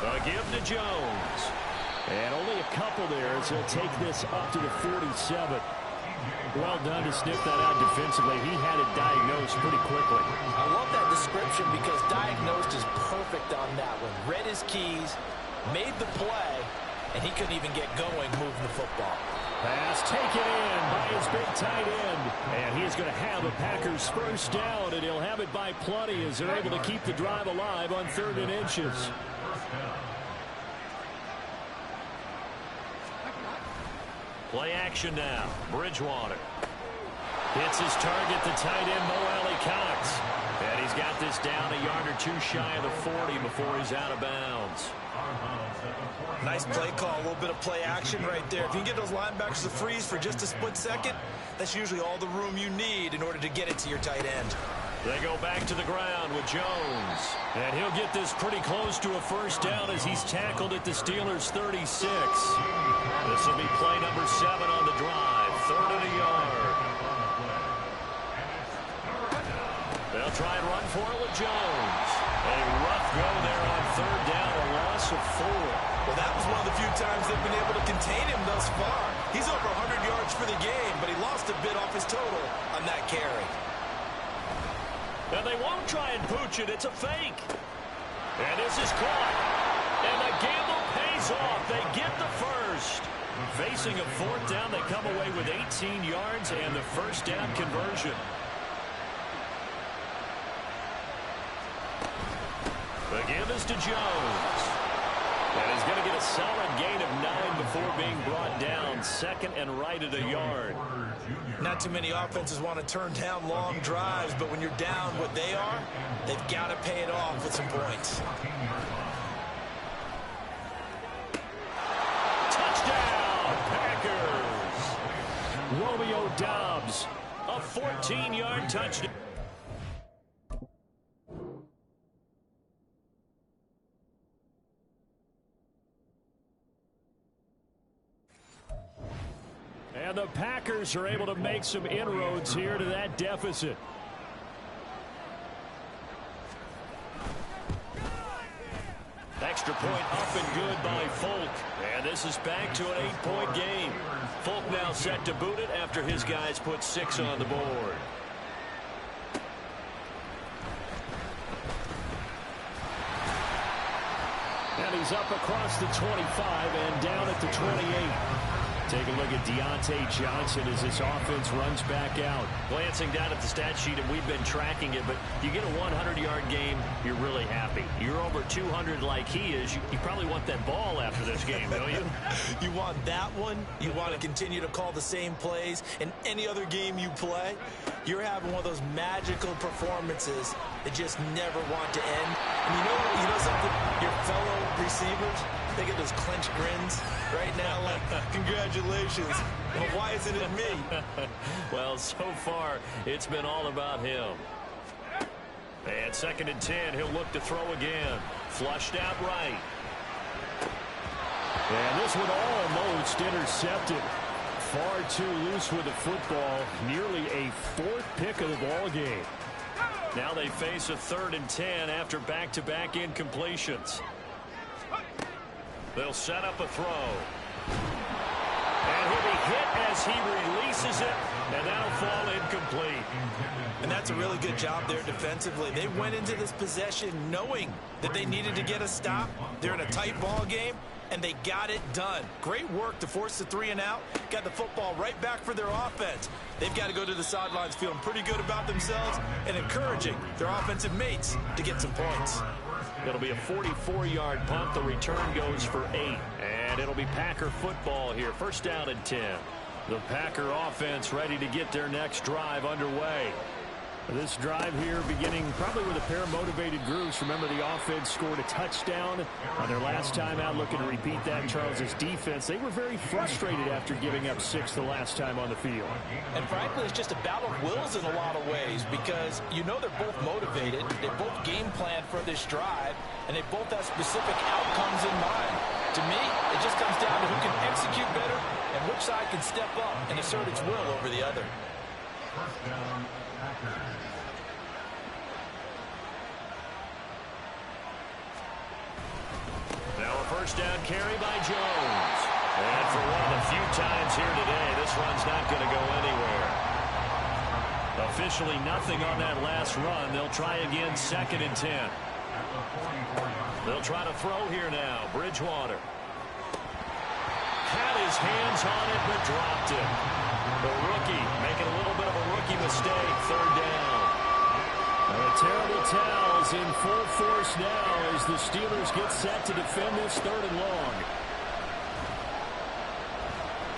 A give to Jones. And only a couple there as he'll take this up to the 47. Well done to sniff that out defensively. He had it diagnosed pretty quickly. I love that description because diagnosed is perfect on that one. Read his keys, made the play, and he couldn't even get going moving the football. Pass taken in by his big tight end. And he is going to have a Packers first down, and he'll have it by plenty as they're able to keep the drive alive on 3rd and inches. Play action now. Bridgewater hits his target, the tight end, Mo Alley-Cox. And he's got this down a yard or two shy of the 40 before he's out of bounds. Nice play call, a little bit of play action right there. If you can get those linebackers to freeze for just a split second, that's usually all the room you need in order to get it to your tight end. They go back to the ground with Jones. And he'll get this pretty close to a first down as he's tackled at the Steelers' 36. This will be play number 7 on the drive. 3rd and a yard. They'll try and run for it with Jones. A rough go there on 3rd down, a loss of 4. Well, that was one of the few times they've been able to contain him thus far. He's over 100 yards for the game, but he lost a bit off his total on that carry. And they won't try and pooch it. It's a fake. And this is caught. And the gamble pays off. They get the first. Facing a 4th down, they come away with 18 yards and the first down conversion. The give is to Jones. And he's going to get a solid gain of 9 before being brought down. 2nd and right at a yard. Not too many offenses want to turn down long drives, but when you're down what they are, they've got to pay it off with some points. Touchdown, Packers! Romeo Doubs. A 14-yard touchdown. And the Packers are able to make some inroads here to that deficit. Extra point up and good by Folk. And this is back to an 8-point game. Folk now set to boot it after his guys put 6 on the board. And he's up across the 25 and down at the 28. Take a look at Deontay Johnson as this offense runs back out. Glancing down at the stat sheet, and we've been tracking it, but you get a 100-yard game, you're really happy. You're over 200 like he is. You probably want that ball after this game, don't you? You want that one. You want to continue to call the same plays in any other game you play. You're having one of those magical performances that just never want to end. And you know something? Your fellow receivers, they get those clenched grins right now like, congratulations. Well, why isn't it me? Well, so far, it's been all about him. And 2nd and 10, he'll look to throw again. Flushed out right. And this one almost intercepted. Far too loose with the football. Nearly a 4th pick of the ball game. Now they face a 3rd and 10 after back-to-back incompletions. They'll set up a throw. And he'll be hit as he releases it, and that'll fall incomplete. And that's a really good job there defensively. They went into this possession knowing that they needed to get a stop. They're in a tight ball game, and they got it done. Great work to force the 3 and out. Got the football right back for their offense. They've got to go to the sidelines feeling pretty good about themselves and encouraging their offensive mates to get some points. It'll be a 44-yard punt. The return goes for 8. And it'll be Packer football here. First down and 10. The Packer offense ready to get their next drive underway. This drive here beginning probably with a pair of motivated groups. Remember, the offense scored a touchdown on their last time out, looking to repeat that. Charles's defense, they were very frustrated after giving up 6 the last time on the field. And frankly, it's just a battle of wills in a lot of ways, because you know they're both motivated, they both game plan for this drive, and they both have specific outcomes in mind. To me, it just comes down to who can execute better and which side can step up and assert its will over the other. First down, Packers. Now a first down carry by Jones. And for one of the few times here today, this run's not going to go anywhere. Officially nothing on that last run. They'll try again, 2nd and 10. They'll try to throw here now. Bridgewater had his hands on it, but dropped it. The rookie making a little bit of a rookie mistake. 3rd down. The terrible towels in full force now as the Steelers get set to defend this 3rd and long.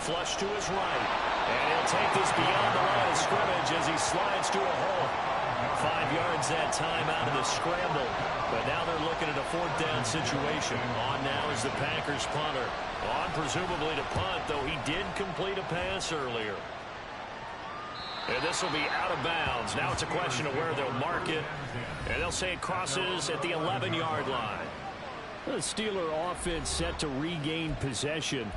Flush to his right. And he'll take this beyond the line of scrimmage as he slides to a hole. 5 yards that time out of the scramble. But now they're looking at a 4th down situation. On now is the Packers punter. On presumably to punt, though he did complete a pass earlier. And this will be out of bounds. Now it's a question of where they'll mark it. And they'll say it crosses at the 11-yard line. The Steeler offense set to regain possession.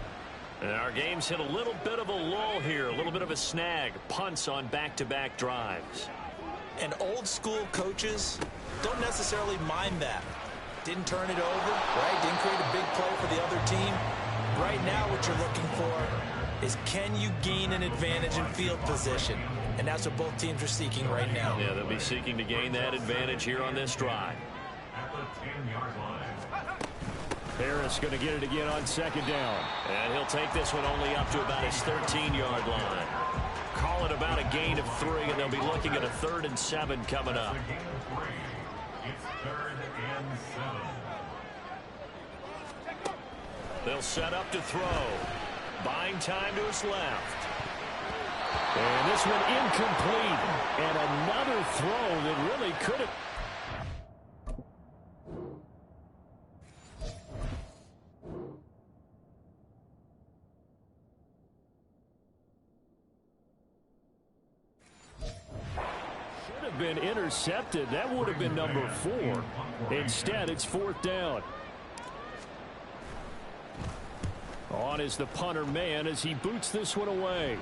And our game's hit a little bit of a lull here. A little bit of a snag. Punts on back-to-back drives. And old school coaches don't necessarily mind that. Didn't turn it over, right? Didn't create a big play for the other team. Right now what you're looking for is, can you gain an advantage in field position? And that's what both teams are seeking right now. Yeah, they'll be seeking to gain that advantage here on this drive. At the 10-yard line. Harris going to get it again on 2nd down. And he'll take this one only up to about his 13-yard line. Call it about a gain of 3, and they'll be looking at a 3rd and 7 coming up. It's a gain of 3. It's 3rd and 7. They'll set up to throw. Buying time to his left. And this one incomplete. And another throw that really could have. Should have been intercepted. That would have been number 4. Instead, it's 4th down. On is the punter man as he boots this one away.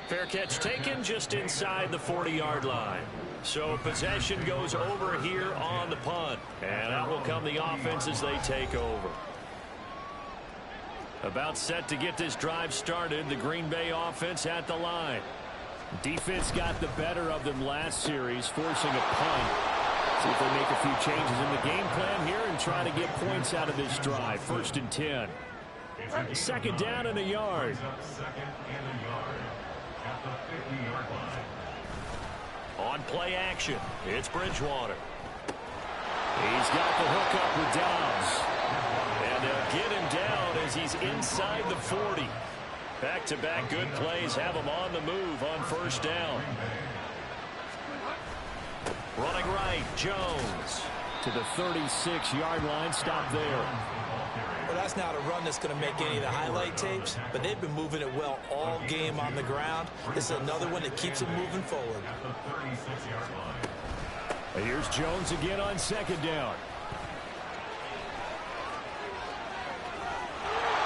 Fair catch taken just inside the 40-yard line. So possession goes over here on the punt. And out will come the offense as they take over. About set to get this drive started. The Green Bay offense at the line. Defense got the better of them last series, forcing a punt. See if they make a few changes in the game plan here and try to get points out of this drive. 1st and 10. 2nd down and a yard. 2nd and a yard. At the 50-yard line. On play action, it's Bridgewater. He's got the hook up with Dobbs. And they'll get him down as he's inside the 40. Back-to-back good plays have him on the move on 1st down. Running right, Jones. To the 36-yard line, stop there. Well, that's not a run that's going to make any of the highlight tapes, but they've been moving it well all game on the ground. This is another one that keeps them moving forward. At the 36-yard line. Here's Jones again on 2nd down.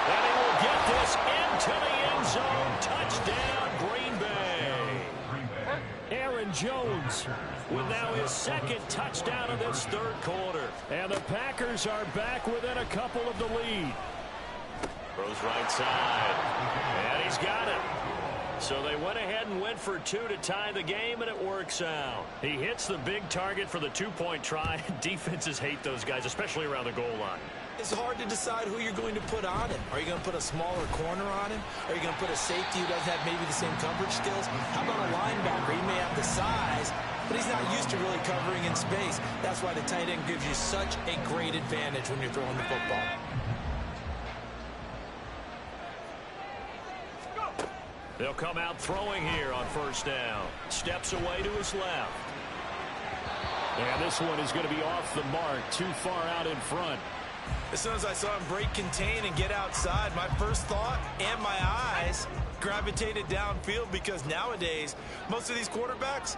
And he will get this into the end zone. Touchdown, Green Bay. Aaron Jones with now his 2nd touchdown of this 3rd quarter. And the Packers are back within a couple of the lead. Throws right side. And he's got it. So they went ahead and went for 2 to tie the game, and it works out. He hits the big target for the 2-point try. Defenses hate those guys, especially around the goal line. It's hard to decide who you're going to put on him. Are you going to put a smaller corner on him? Are you going to put a safety who doesn't have maybe the same coverage skills? How about a linebacker? He may have the size, but he's not used to really covering in space. That's why the tight end gives you such a great advantage when you're throwing the football. They'll come out throwing here on first down. Steps away to his left. And this one is going to be off the mark, too far out in front. As soon as I saw him break contain and get outside, my first thought and my eyes gravitated downfield, because nowadays, most of these quarterbacks,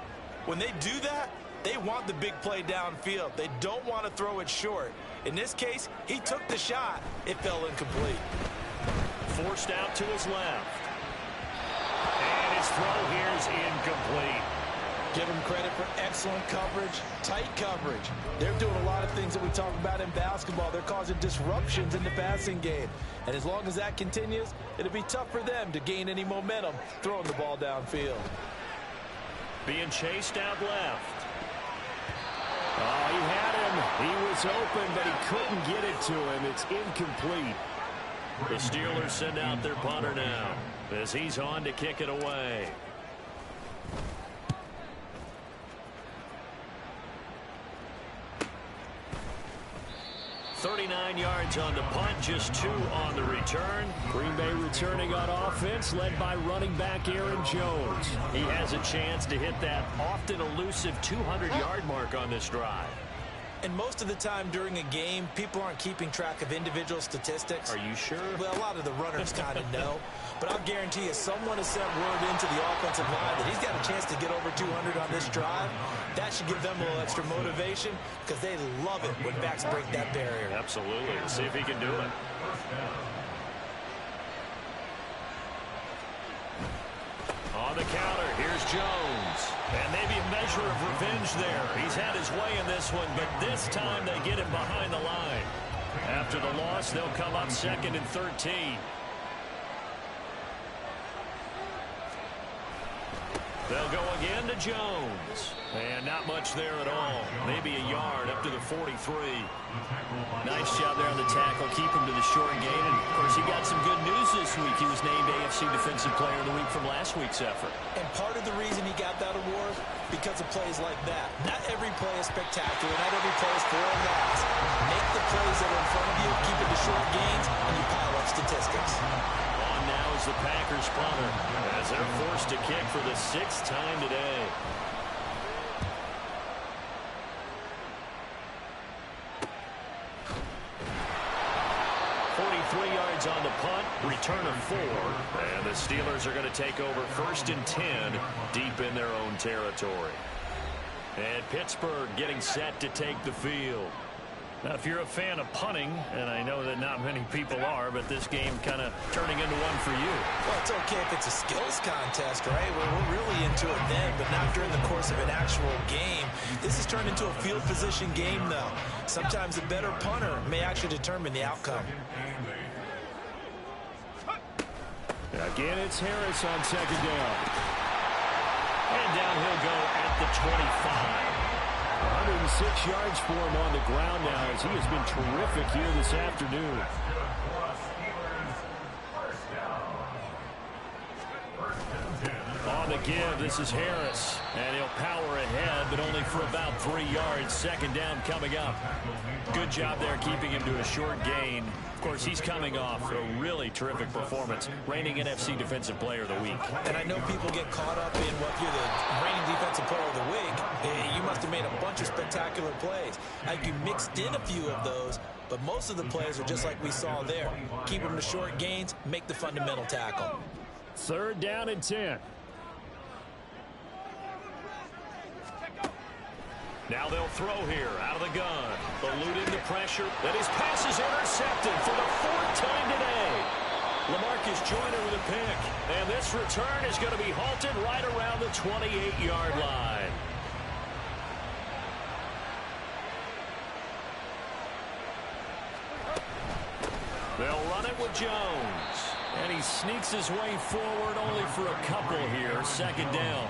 when they do that, they want the big play downfield. They don't want to throw it short. In this case, he took the shot. It fell incomplete. Forced out to his left. And his throw here is incomplete. Give him credit for excellent coverage, tight coverage. They're doing a lot of things that we talk about in basketball. They're causing disruptions in the passing game. And as long as that continues, it'll be tough for them to gain any momentum throwing the ball downfield. Being chased out left. Oh, he had him. He was open, but he couldn't get it to him. It's incomplete. The Steelers send out their punter now as he's on to kick it away. 39 yards on the punt, just 2 on the return. Green Bay returning on offense, led by running back Aaron Jones. He has a chance to hit that often elusive 200-yard mark on this drive. And most of the time during a game, people aren't keeping track of individual statistics. Are you sure? Well, a lot of the runners kind of know. But I'll guarantee you, someone has sent word into the offensive line that he's got a chance to get over 200 on this drive. That should give them a little extra motivation, because they love it when backs break that barrier. Absolutely. Let's see if he can do it. On the counter, here's Jones. And maybe a measure of revenge there. He's had his way in this one, but this time they get him behind the line. After the loss, they'll come up 2nd and 13. They'll go again to Jones. And not much there at all. Maybe a yard up to the 43. Nice job there on the tackle. Keep him to the short gain. And, of course, he got some good news this week. He was named AFC Defensive Player of the Week from last week's effort. And part of the reason he got that award, because of plays like that. Not every play is spectacular. Not every play is for a loss. Make the plays that are in front of you, keep it to short gains, and you pile up statistics. On now is the Packers punter, as they're forced to kick for the 6th time today. On the punt, return of 4, and the Steelers are going to take over 1st and 10 deep in their own territory. And Pittsburgh getting set to take the field. Now, if you're a fan of punting, and I know that not many people are, but this game kind of turning into one for you. Well, it's okay if it's a skills contest, right? We're really into it then, but not during the course of an actual game. This has turned into a field position game, though. Sometimes a better punter may actually determine the outcome. Again, it's Harris on 2nd down. And down he'll go at the 25. 106 yards for him on the ground now, as he has been terrific here this afternoon. On the give, this is Harris. And he'll power ahead, but only for about 3 yards. 2nd down coming up. Good job there keeping him to a short gain. Of course, he's coming off a really terrific performance, reigning NFC Defensive Player of the Week. And I know people get caught up in what you're the reigning Defensive Player of the Week. You must have made a bunch of spectacular plays. You mixed in a few of those, but most of the plays are just like we saw there. Keep them to short gains, make the fundamental tackle. 3rd down and 10. Now they'll throw here out of the gun. Eluding the pressure. Then his pass is intercepted for the 4th time today. LaMarcus Joyner with a pick. And this return is going to be halted right around the 28-yard line. They'll run it with Jones. And he sneaks his way forward only for a couple here. 2nd down.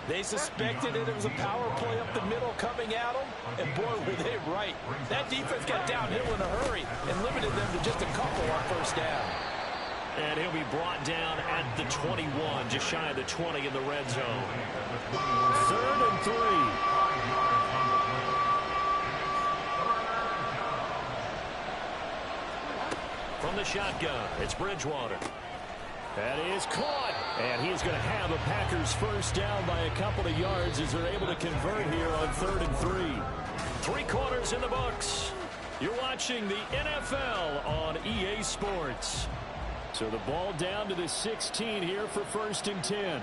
They suspected it was a power play up the middle coming at them, and boy, were they right. That defense got downhill in a hurry and limited them to just a couple on 1st down. And he'll be brought down at the 21, just shy of the 20 in the red zone. 3rd and 3. From the shotgun, it's Bridgewater. That is caught. And he's going to have a Packers first down by a couple of yards as they're able to convert here on 3rd and 3. 3 quarters in the books. You're watching the NFL on EA Sports. So the ball down to the 16 here for 1st and 10.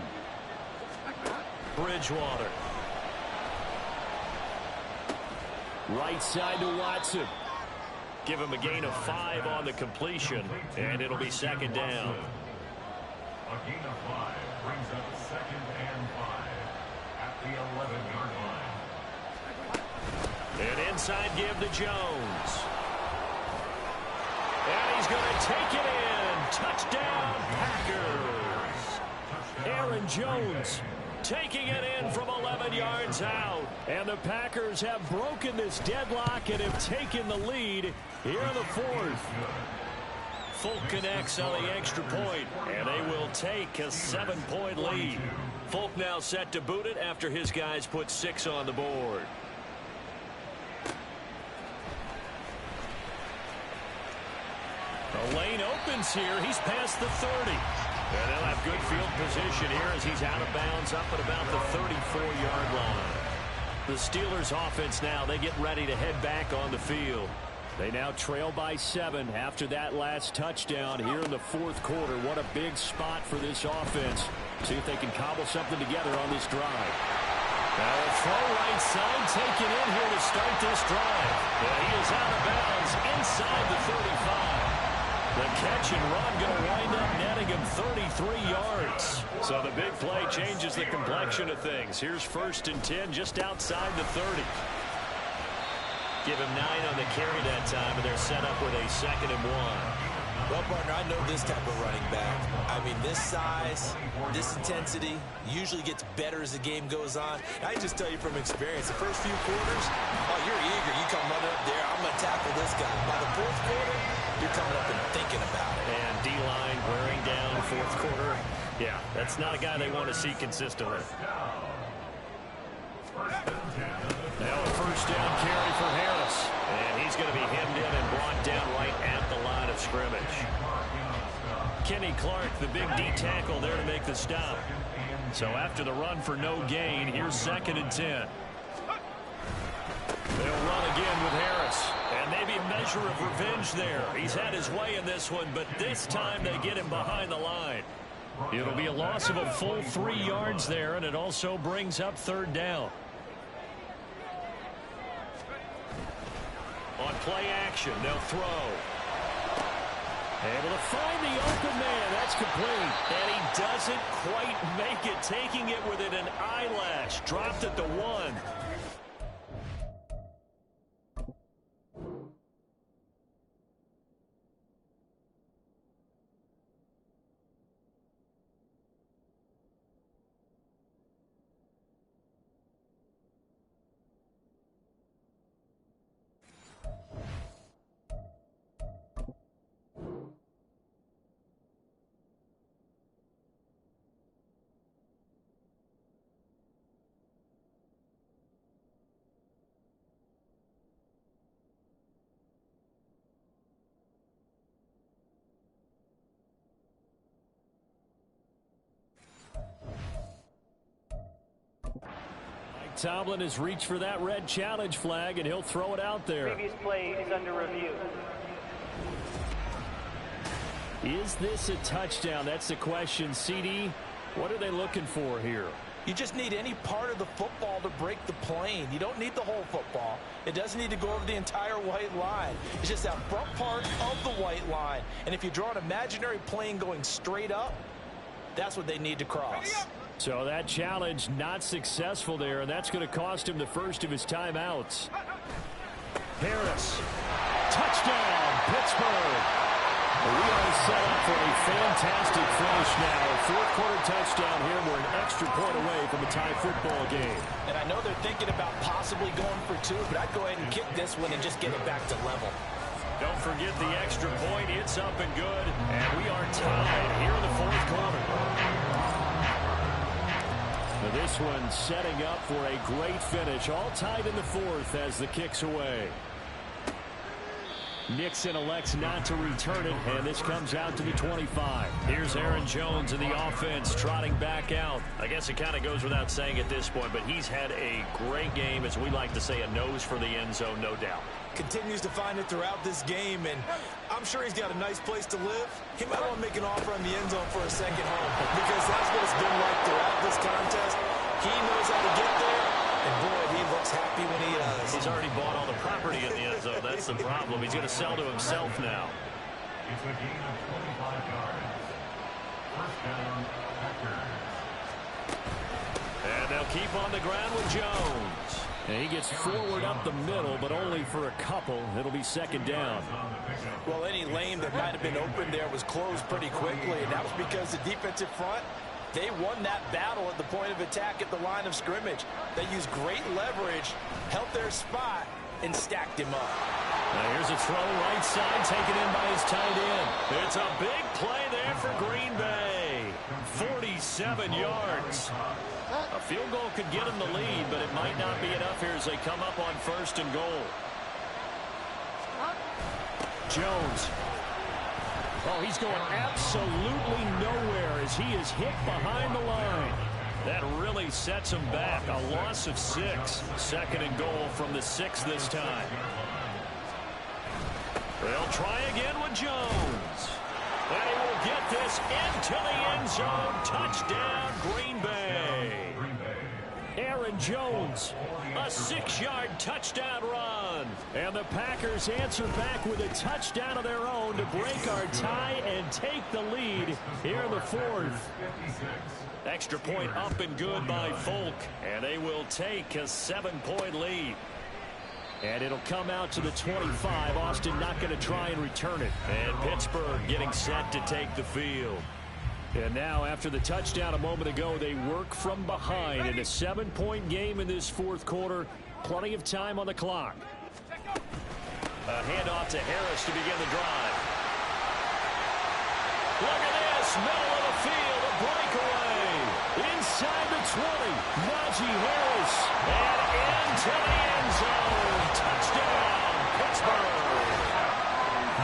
Bridgewater. Right side to Watson. Give him a gain of 5 on the completion, and it'll be 2nd down. A gain of 5 brings up 2nd and 5 at the 11-yard line. An inside give to Jones. And he's going to take it in. Touchdown, Packers. Aaron Jones taking it in from 11 yards out. And the Packers have broken this deadlock and have taken the lead here in the 4th. Folk connects on the extra point, and they will take a 7-point lead. Folk now set to boot it after his guys put 6 on the board. The lane opens here. He's past the 30. And they'll have good field position here as he's out of bounds up at about the 34-yard line. The Steelers offense now, they get ready to head back on the field. They now trail by 7 after that last touchdown here in the 4th quarter. What a big spot for this offense. See if they can cobble something together on this drive. Now a throw right side taken in here to start this drive. And he is out of bounds inside the 35. The catch and run going to wind up netting him 33 yards. So the big play changes the complexion of things. Here's 1st and 10 just outside the 30. Give him 9 on the carry that time, and they're set up with a 2nd and 1. Well, partner, I know this type of running back. I mean, this size, this intensity usually gets better as the game goes on. I just tell you from experience, the first few quarters, oh, you're eager. You come running up there, I'm going to tackle this guy. By the 4th quarter, you're coming up and thinking about it. And D-line wearing down 4th quarter. Yeah, that's not a guy they want to see consistently. Now a first down carry for Harris. And he's going to be hemmed in and brought down right at the line of scrimmage. Kenny Clark, the big D tackle there to make the stop. So after the run for no gain, here's 2nd and 10. They'll run again with Harris. And maybe a measure of revenge there. He's had his way in this one, but this time they get him behind the line. It'll be a loss of a full 3 yards there, and it also brings up 3rd down. On play action, they'll throw. Able to find the open man. That's complete. And he doesn't quite make it, taking it within an eyelash. Dropped at the 1. Tomlin has reached for that red challenge flag, and he'll throw it out there. Previous play is under review. Is this a touchdown? That's the question. CD, what are they looking for here? You just need any part of the football to break the plane. You don't need the whole football. It doesn't need to go over the entire white line. It's just that front part of the white line. And if you draw an imaginary plane going straight up, that's what they need to cross. So that challenge not successful there, and that's going to cost him the first of his timeouts. Harris. Touchdown, Pittsburgh. We are set up for a fantastic finish now. A 4th quarter touchdown here. We're an extra point away from a tie football game. And I know they're thinking about possibly going for 2, but I'd go ahead and kick this one and just get it back to level. Don't forget the extra point. It's up and good. And we are tied here in the fourth quarter. Now this one setting up for a great finish. All tied in the fourth as the kick's away. Nixon elects not to return it, and this comes out to the 25. Here's Aaron Jones in the offense trotting back out. I guess it kind of goes without saying at this point, but he's had a great game, as we like to say, a nose for the end zone, no doubt. Continues to find it throughout this game, and I'm sure he's got a nice place to live. He might want to make an offer on the end zone for a second home, because that's what it's been like throughout this contest. He knows how to get there, and boy, he looks happy when he does. He's already bought all the property in the end zone. That's the problem. He's going to sell to himself now. It's a gain of 25 yards. First down, Packers. And they'll keep on the ground with Jones. And he gets forward up the middle, but only for a couple. It'll be second down. Well, any lane that might have been open there was closed pretty quickly, and that was because the defensive front, they won that battle at the point of attack at the line of scrimmage. They used great leverage, held their spot, and stacked him up. Now here's a throw right side taken in by his tight end. It's a big play there for Green Bay. 47 yards. A field goal could get him the lead, but it might not be enough here as they come up on first and goal. Jones. Oh, he's going absolutely nowhere as he is hit behind the line. That really sets him back. A loss of 6. Second and goal from the 6 this time. They'll try again with Jones. And he will get this into the end zone. Touchdown, Green Bay. Aaron Jones, a 6-yard touchdown run. And the Packers answer back with a touchdown of their own to break our tie and take the lead here in the fourth. Extra point up and good by Folk. And they will take a 7-point lead. And it'll come out to the 25. Austin not going to try and return it. And Pittsburgh getting set to take the field. And now, after the touchdown a moment ago, they work from behind in a 7-point game in this fourth quarter. Plenty of time on the clock. A handoff to Harris to begin the drive. Look at this, middle of the field, a breakaway. Inside the 20, Najee Harris. And into the end zone. Touchdown, Pittsburgh.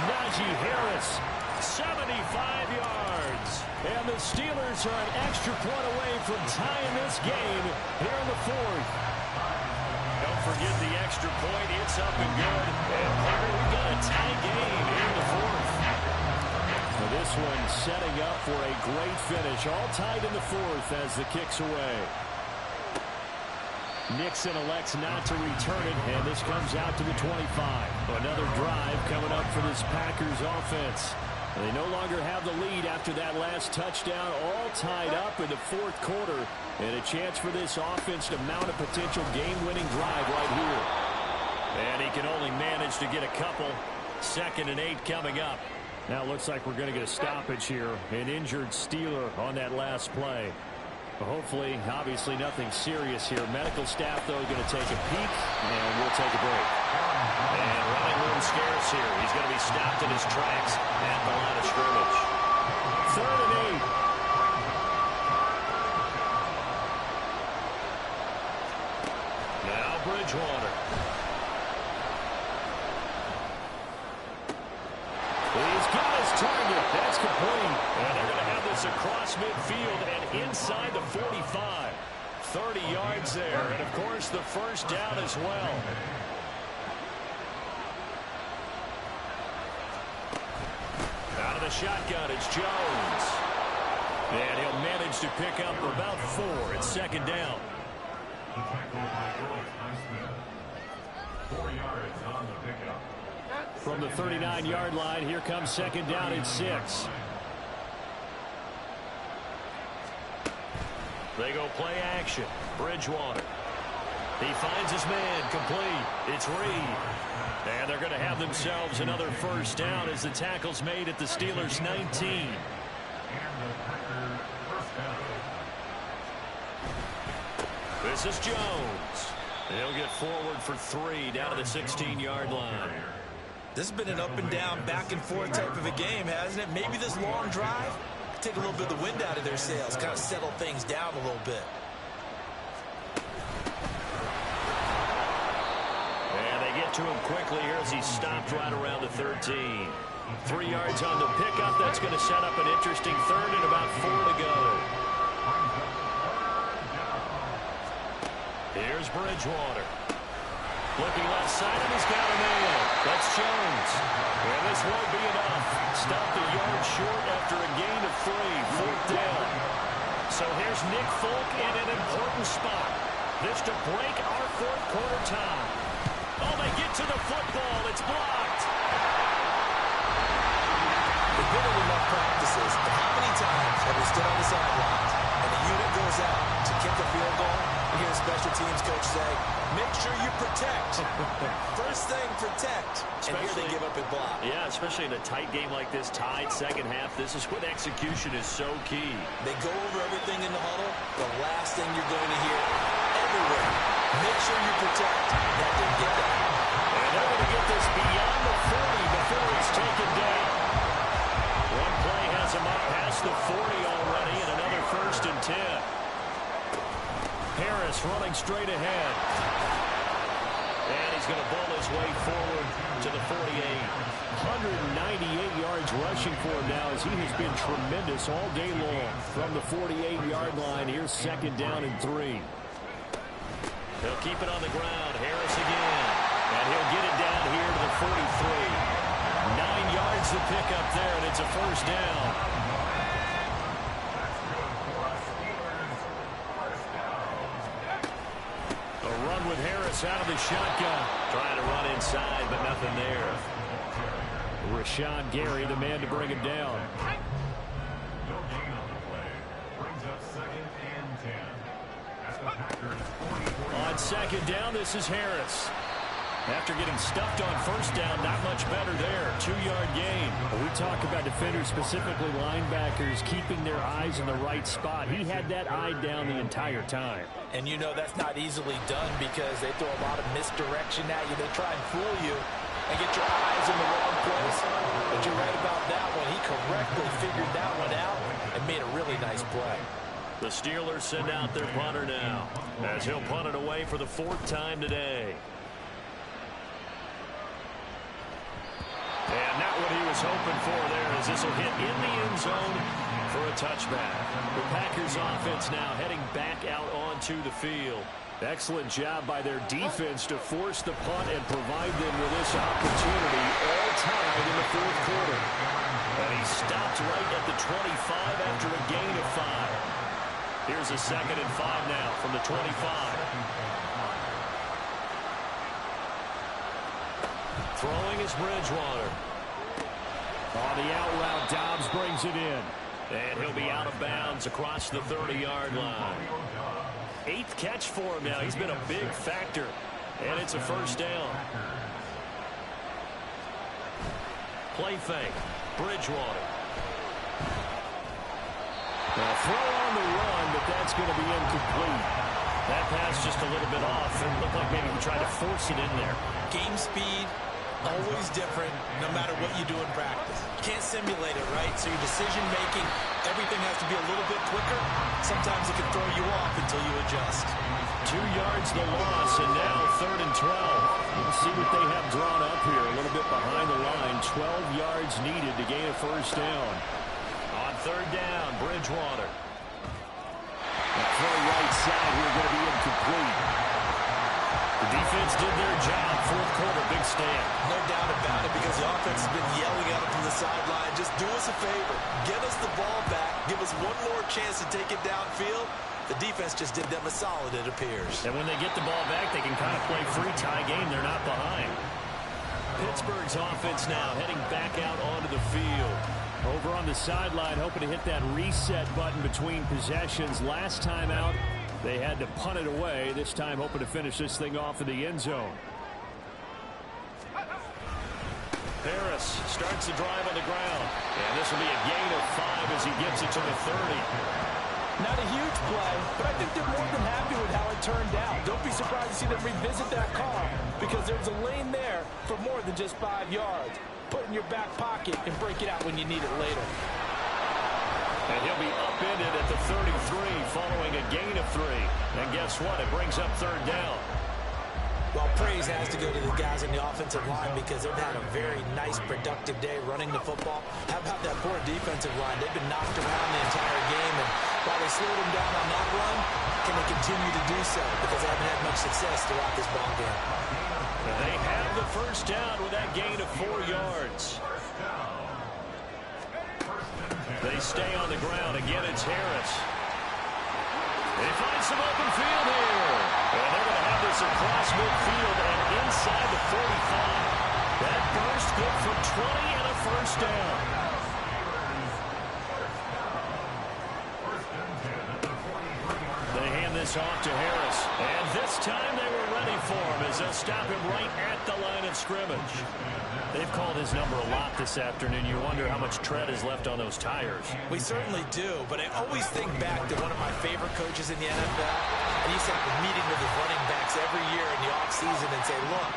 Najee Harris, 75 yards. And the Steelers are an extra point away from tying this game here in the fourth. Don't forget the extra point. It's up and good. And Parker, we've got a tie game here in the fourth. Now this one setting up for a great finish. All tied in the fourth as the kick's away. Nixon elects not to return it, and this comes out to the 25. Another drive coming up for this Packers offense. They no longer have the lead after that last touchdown, all tied up in the fourth quarter, and a chance for this offense to mount a potential game-winning drive right here. And he can only manage to get a couple. 2nd and 8 coming up. Now it looks like we're going to get a stoppage here. An injured Steeler on that last play. Hopefully, obviously nothing serious here. Medical staff, though, going to take a peek, and we'll take a break. And running room scarce here. He's going to be stopped in his tracks at the line of scrimmage. 3rd and 8. Now Bridgewater. He's got his target. That's complete. And they're going to have this across midfield and inside the 45. 30 yards there. And, of course, the first down as well. Out of the shotgun, it's Jones. And he'll manage to pick up about 4. It's 2nd down. 4 yards on the pickup. From the 39-yard line, here comes 2nd down and 6. They go play action. Bridgewater. He finds his man, complete. It's Reed. And they're going to have themselves another first down as the tackle's made at the Steelers' 19. This is Jones. He'll get forward for 3 down to the 16-yard line. This has been an up and down, back and forth type of a game, hasn't it? Maybe this long drive could take a little bit of the wind out of their sails, kind of settle things down a little bit. And they get to him quickly here as he stopped right around the 13. 3 yards on the pickup. That's going to set up an interesting third and about 4 to go. Here's Bridgewater. Looking left side, and he's got a man. That's Jones. And this won't be enough. Stopped a yard short after a gain of 3. 4th down. So here's Nick Folk in an important spot. This to break our 4th quarter tie. Oh, they get to the football. It's blocked. They've been in enough practices, but how many times have we stood on the sidelines and the unit goes out to kick a field goal? You hear a special teams coach say, make sure you protect. First thing, protect. And here they give up a block. Yeah, especially in a tight game like this, tied second half. This is when execution is so key. They go over everything in the huddle. The last thing you're going to hear everywhere, make sure you protect. That didn't get that. And they're going to get this beyond the 40 before he's taken down. One play has him up past the 40 already, and another 1st and 10. Harris running straight ahead. And he's going to bowl his way forward to the 48. 198 yards rushing for him now as he has been tremendous all day long. From the 48-yard line, here's 2nd down and 3. He'll keep it on the ground. Harris again. And he'll get it down here to the 43. 9 yards to pick up there, and it's a 1st down. A run with Harris out of the shotgun. Trying to run inside, but nothing there. Rashawn Gary, the man to bring him down. No gain on the play. Brings up 2nd and 10. At the Packers 44. On 2nd down, this is Harris. After getting stuffed on 1st down, not much better there. 2-yard gain. We talk about defenders, specifically linebackers, keeping their eyes in the right spot. He had that eye down the entire time. And you know that's not easily done because they throw a lot of misdirection at you. They try and fool you and get your eyes in the wrong place. But you're right about that one. He correctly figured that one out and made a really nice play. The Steelers send out their punter now as he'll punt it away for the 4th time today. And not what he was hoping for there as this will hit in the end zone for a touchback. The Packers offense now heading back out onto the field. Excellent job by their defense to force the punt and provide them with this opportunity, all tied in the 4th quarter. And he stopped right at the 25 after a gain of 5. Here's a 2nd and 5 now from the 25. Throwing is Bridgewater. On the out route, Dobbs brings it in. And he'll be out of bounds across the 30-yard line. 8th catch for him now. He's been a big factor. And it's a 1st down. Play fake. Bridgewater. Now throw on the run, but that's going to be incomplete. That pass just a little bit off. It looked like maybe he tried to force it in there. Game speed, always different no matter what you do in practice. You can't simulate it, right? So your decision-making, everything has to be a little bit quicker. Sometimes it can throw you off until you adjust. 2 yards the loss, and now 3rd and 12. Let's see what they have drawn up here. A little bit behind the line. 12 yards needed to gain a 1st down. On 3rd down, Bridgewater. The throw right side here going to be incomplete. The defense did their job. 4th quarter, big stand. No doubt about it because the offense has been yelling at him from the sideline. Just do us a favor. Get us the ball back. Give us one more chance to take it downfield. The defense just did them a solid, it appears. And when they get the ball back, they can kind of play free tie game. They're not behind. Pittsburgh's offense now heading back out onto the field. Over on the sideline, hoping to hit that reset button between possessions. Last time out, they had to punt it away. This time hoping to finish this thing off in the end zone. Harris starts the drive on the ground. And this will be a gain of 5 as he gets it to the 30. Not a huge play, but I think they're more than happy with how it turned out. Don't be surprised to see them revisit that call because there's a lane there for more than just 5 yards. Put it in your back pocket and break it out when you need it later. And he'll be upended at the 33 following a gain of 3. And guess what? It brings up 3rd down. Well, praise has to go to the guys in the offensive line because they've had a very nice, productive day running the football. How about that poor defensive line? They've been knocked around the entire game, and while they slowed them down on that run, can they continue to do so? Because they haven't had much success throughout this ball game. They have the 1st down with that gain of 4 yards. They stay on the ground. Again, it's Harris. They find some open field here. And they're going to have this across midfield and inside the 45. That burst good for 20 and a 1st down. They hand this off to Harris. And this time they were ready for him as they'll stop him right at the line of scrimmage. They've called his number a lot this afternoon. You wonder how much tread is left on those tires. We certainly do, but I always think back to one of my favorite coaches in the NFL. And he used to have a meeting with his running backs every year in the offseason and say, look,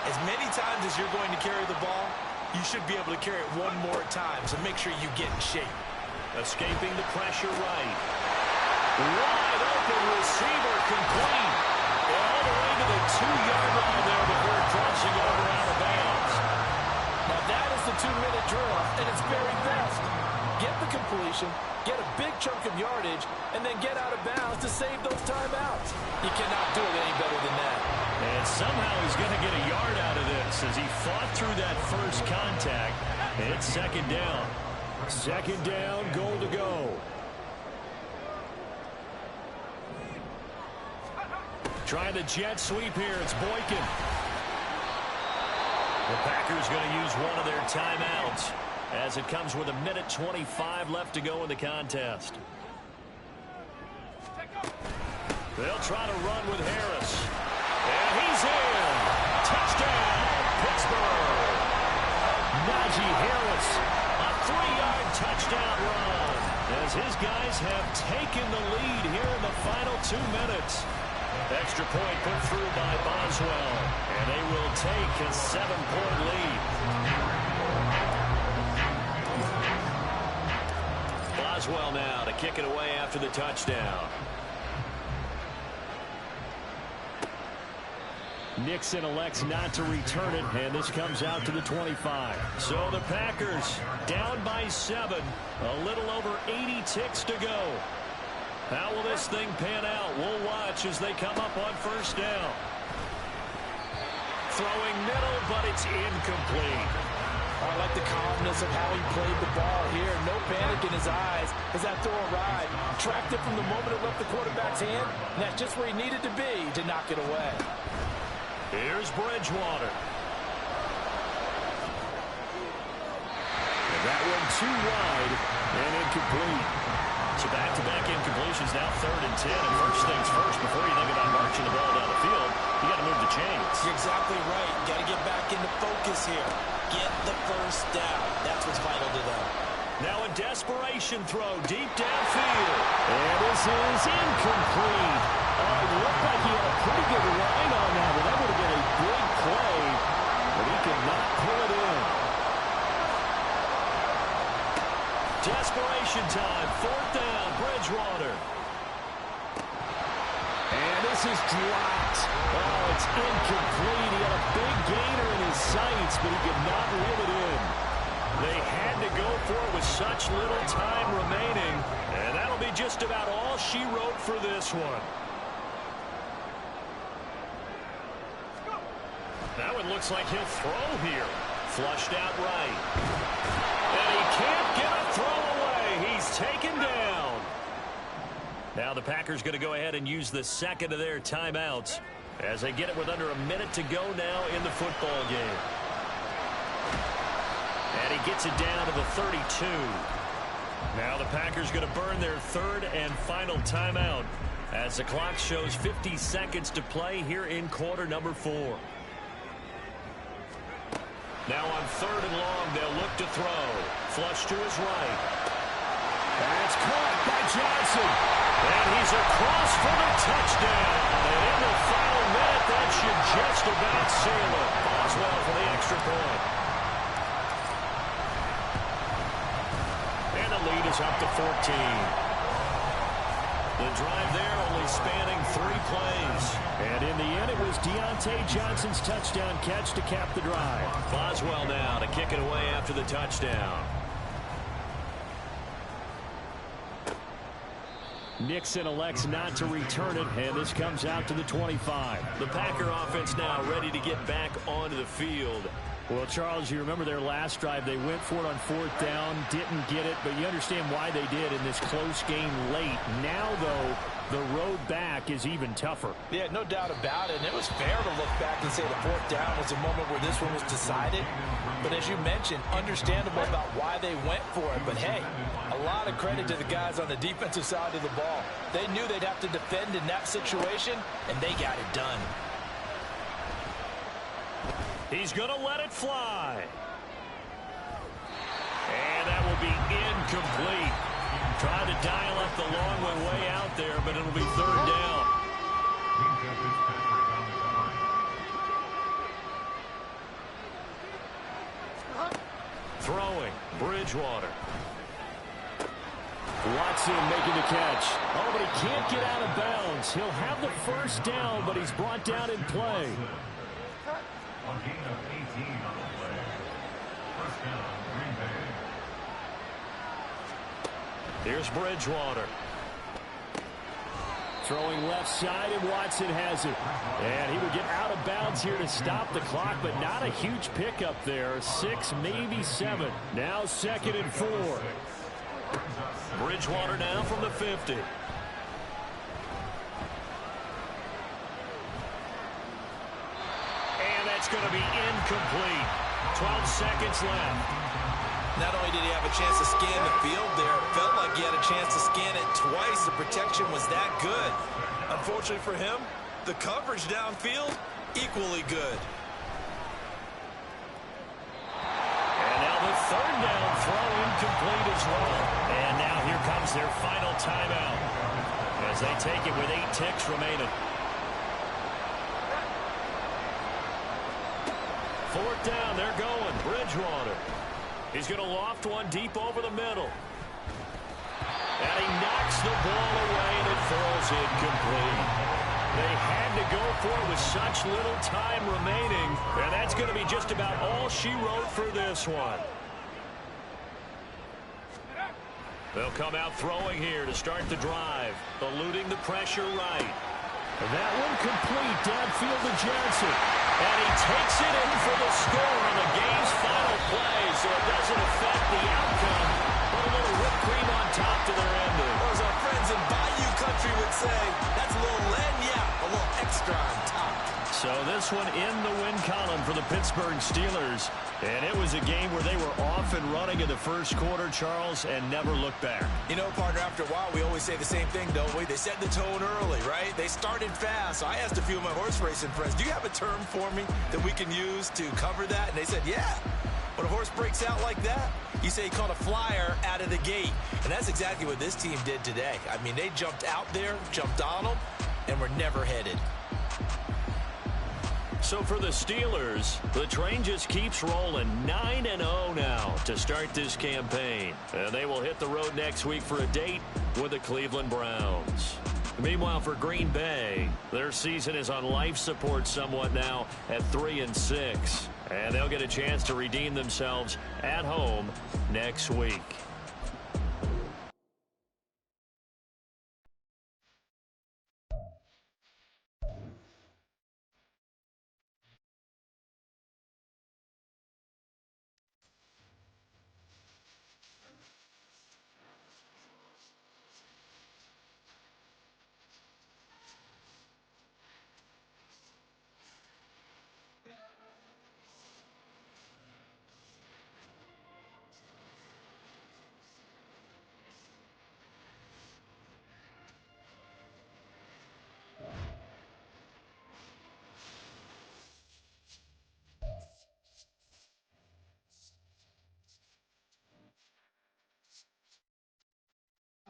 as many times as you're going to carry the ball, you should be able to carry it one more time, so make sure you get in shape. Escaping the pressure right. Wide open receiver complete. All the way to the 2-yard line there before crossing over out of bounds. Now that is the 2-minute drill at its very best. Get the completion, get a big chunk of yardage, and then get out of bounds to save those timeouts. You cannot do it any better than that. And somehow he's going to get a yard out of this as he fought through that first contact. And it's 2nd down. 2nd down, goal to go. Trying the jet sweep here. It's Boykin. The Packers going to use one of their timeouts as it comes with 1:25 left to go in the contest. They'll try to run with Harris. And he's in. Touchdown, Pittsburgh. Najee Harris, a 3-yard touchdown run as his guys have taken the lead here in the final 2 minutes. Extra point put through by Boswell, and they will take a 7-point lead. Boswell now to kick it away after the touchdown. Nixon elects not to return it, and this comes out to the 25. So the Packers down by 7, a little over 80 ticks to go. How will this thing pan out? We'll watch as they come up on 1st down. Throwing middle, but it's incomplete. I like the calmness of how he played the ball here. No panic in his eyes as that throw arrived. Tracked it from the moment it left the quarterback's hand, and that's just where he needed to be to knock it away. Here's Bridgewater. And that one too wide and incomplete. So back-to-back incompletions, now 3rd and 10. And first things first, before you think about marching the ball down the field, you got to move the chains. You're exactly right. Got to get back into focus here. Get the 1st down. That's what's vital to them. Now a desperation throw deep downfield. And this is incomplete. It looked like he had a pretty good line on that, but that would have been a big play, but he could not pull it in. Desperation time, 4th down, Bridgewater. And this is dropped. Oh, it's incomplete. He had a big gainer in his sights, but he could not reel it in. They had to go for it with such little time remaining, and that'll be just about all she wrote for this one. That one looks like he'll throw here. Flushed out right. And he can't get a throw away. He's taken down. Now the Packers going to go ahead and use the 2nd of their timeouts as they get it with under a minute to go now in the football game. And he gets it down to the 32. Now the Packers going to burn their 3rd and final timeout as the clock shows 50 seconds to play here in quarter number 4. Now on 3rd and long, they'll look to throw. Flush to his right. And it's caught by Johnson. And he's across for the touchdown. And in the final minute, that should just about seal it. Boswell for the extra point. And the lead is up to 14. The drive there only spanning 3 plays. And in the end, it was Deontay Johnson's touchdown catch to cap the drive. Boswell now to kick it away after the touchdown. Nixon elects not to return it, and this comes out to the 25. The Packer offense now ready to get back onto the field. Well, Charles, you remember their last drive. They went for it on 4th down, didn't get it, but you understand why they did in this close game late. Now, though, the road back is even tougher. Yeah, no doubt about it. And it was fair to look back and say the 4th down was a moment where this one was decided. But as you mentioned, understandable about why they went for it. But, hey, a lot of credit to the guys on the defensive side of the ball. They knew they'd have to defend in that situation, and they got it done. He's going to let it fly. And that will be incomplete. Trying to dial up the long way out there, but it'll be 3rd down. Throwing, Bridgewater. Watson making the catch. Oh, but he can't get out of bounds. He'll have the 1st down, but he's brought down in play. A gain of 18 on the play. 1st down, Green Bay. Here's Bridgewater. Throwing left side, and Watson has it. And he would get out of bounds here to stop the clock, but not a huge pickup there. 6, maybe 7. Now 2nd and 4. Bridgewater now from the 50. And that's going to be incomplete. 12 seconds left. Not only did he have a chance to scan the field there, it felt like he had a chance to scan it twice. The protection was that good. Unfortunately for him, the coverage downfield, equally good. And now the 3rd down throw incomplete as well. And now here comes their final timeout as they take it with 8 ticks remaining. 4th down, they're going. Bridgewater. He's going to loft one deep over the middle. And he knocks the ball away, and it falls incomplete. They had to go for it with such little time remaining, and that's going to be just about all she wrote for this one. They'll come out throwing here to start the drive, eluding the pressure right. And that one complete downfield to Johnson. And he takes it in for the score on the game's final play, so it doesn't affect the outcome, but a little whipped cream on top to their ending. Or as our friends in Bayou Country would say, that's a little a little extra on top. So this one in the win column for the Pittsburgh Steelers. And it was a game where they were off and running in the 1st quarter, Charles, and never looked back. You know, partner, after a while, we always say the same thing, don't we? They set the tone early, right? They started fast. So I asked a few of my horse racing friends, do you have a term for me that we can use to cover that? And they said, yeah. When a horse breaks out like that, you say he caught a flyer out of the gate. And that's exactly what this team did today. I mean, they jumped out there, jumped on them, and were never headed. So for the Steelers, the train just keeps rolling. 9-0 now to start this campaign. And they will hit the road next week for a date with the Cleveland Browns. Meanwhile, for Green Bay, their season is on life support somewhat now at 3-6. And they'll get a chance to redeem themselves at home next week.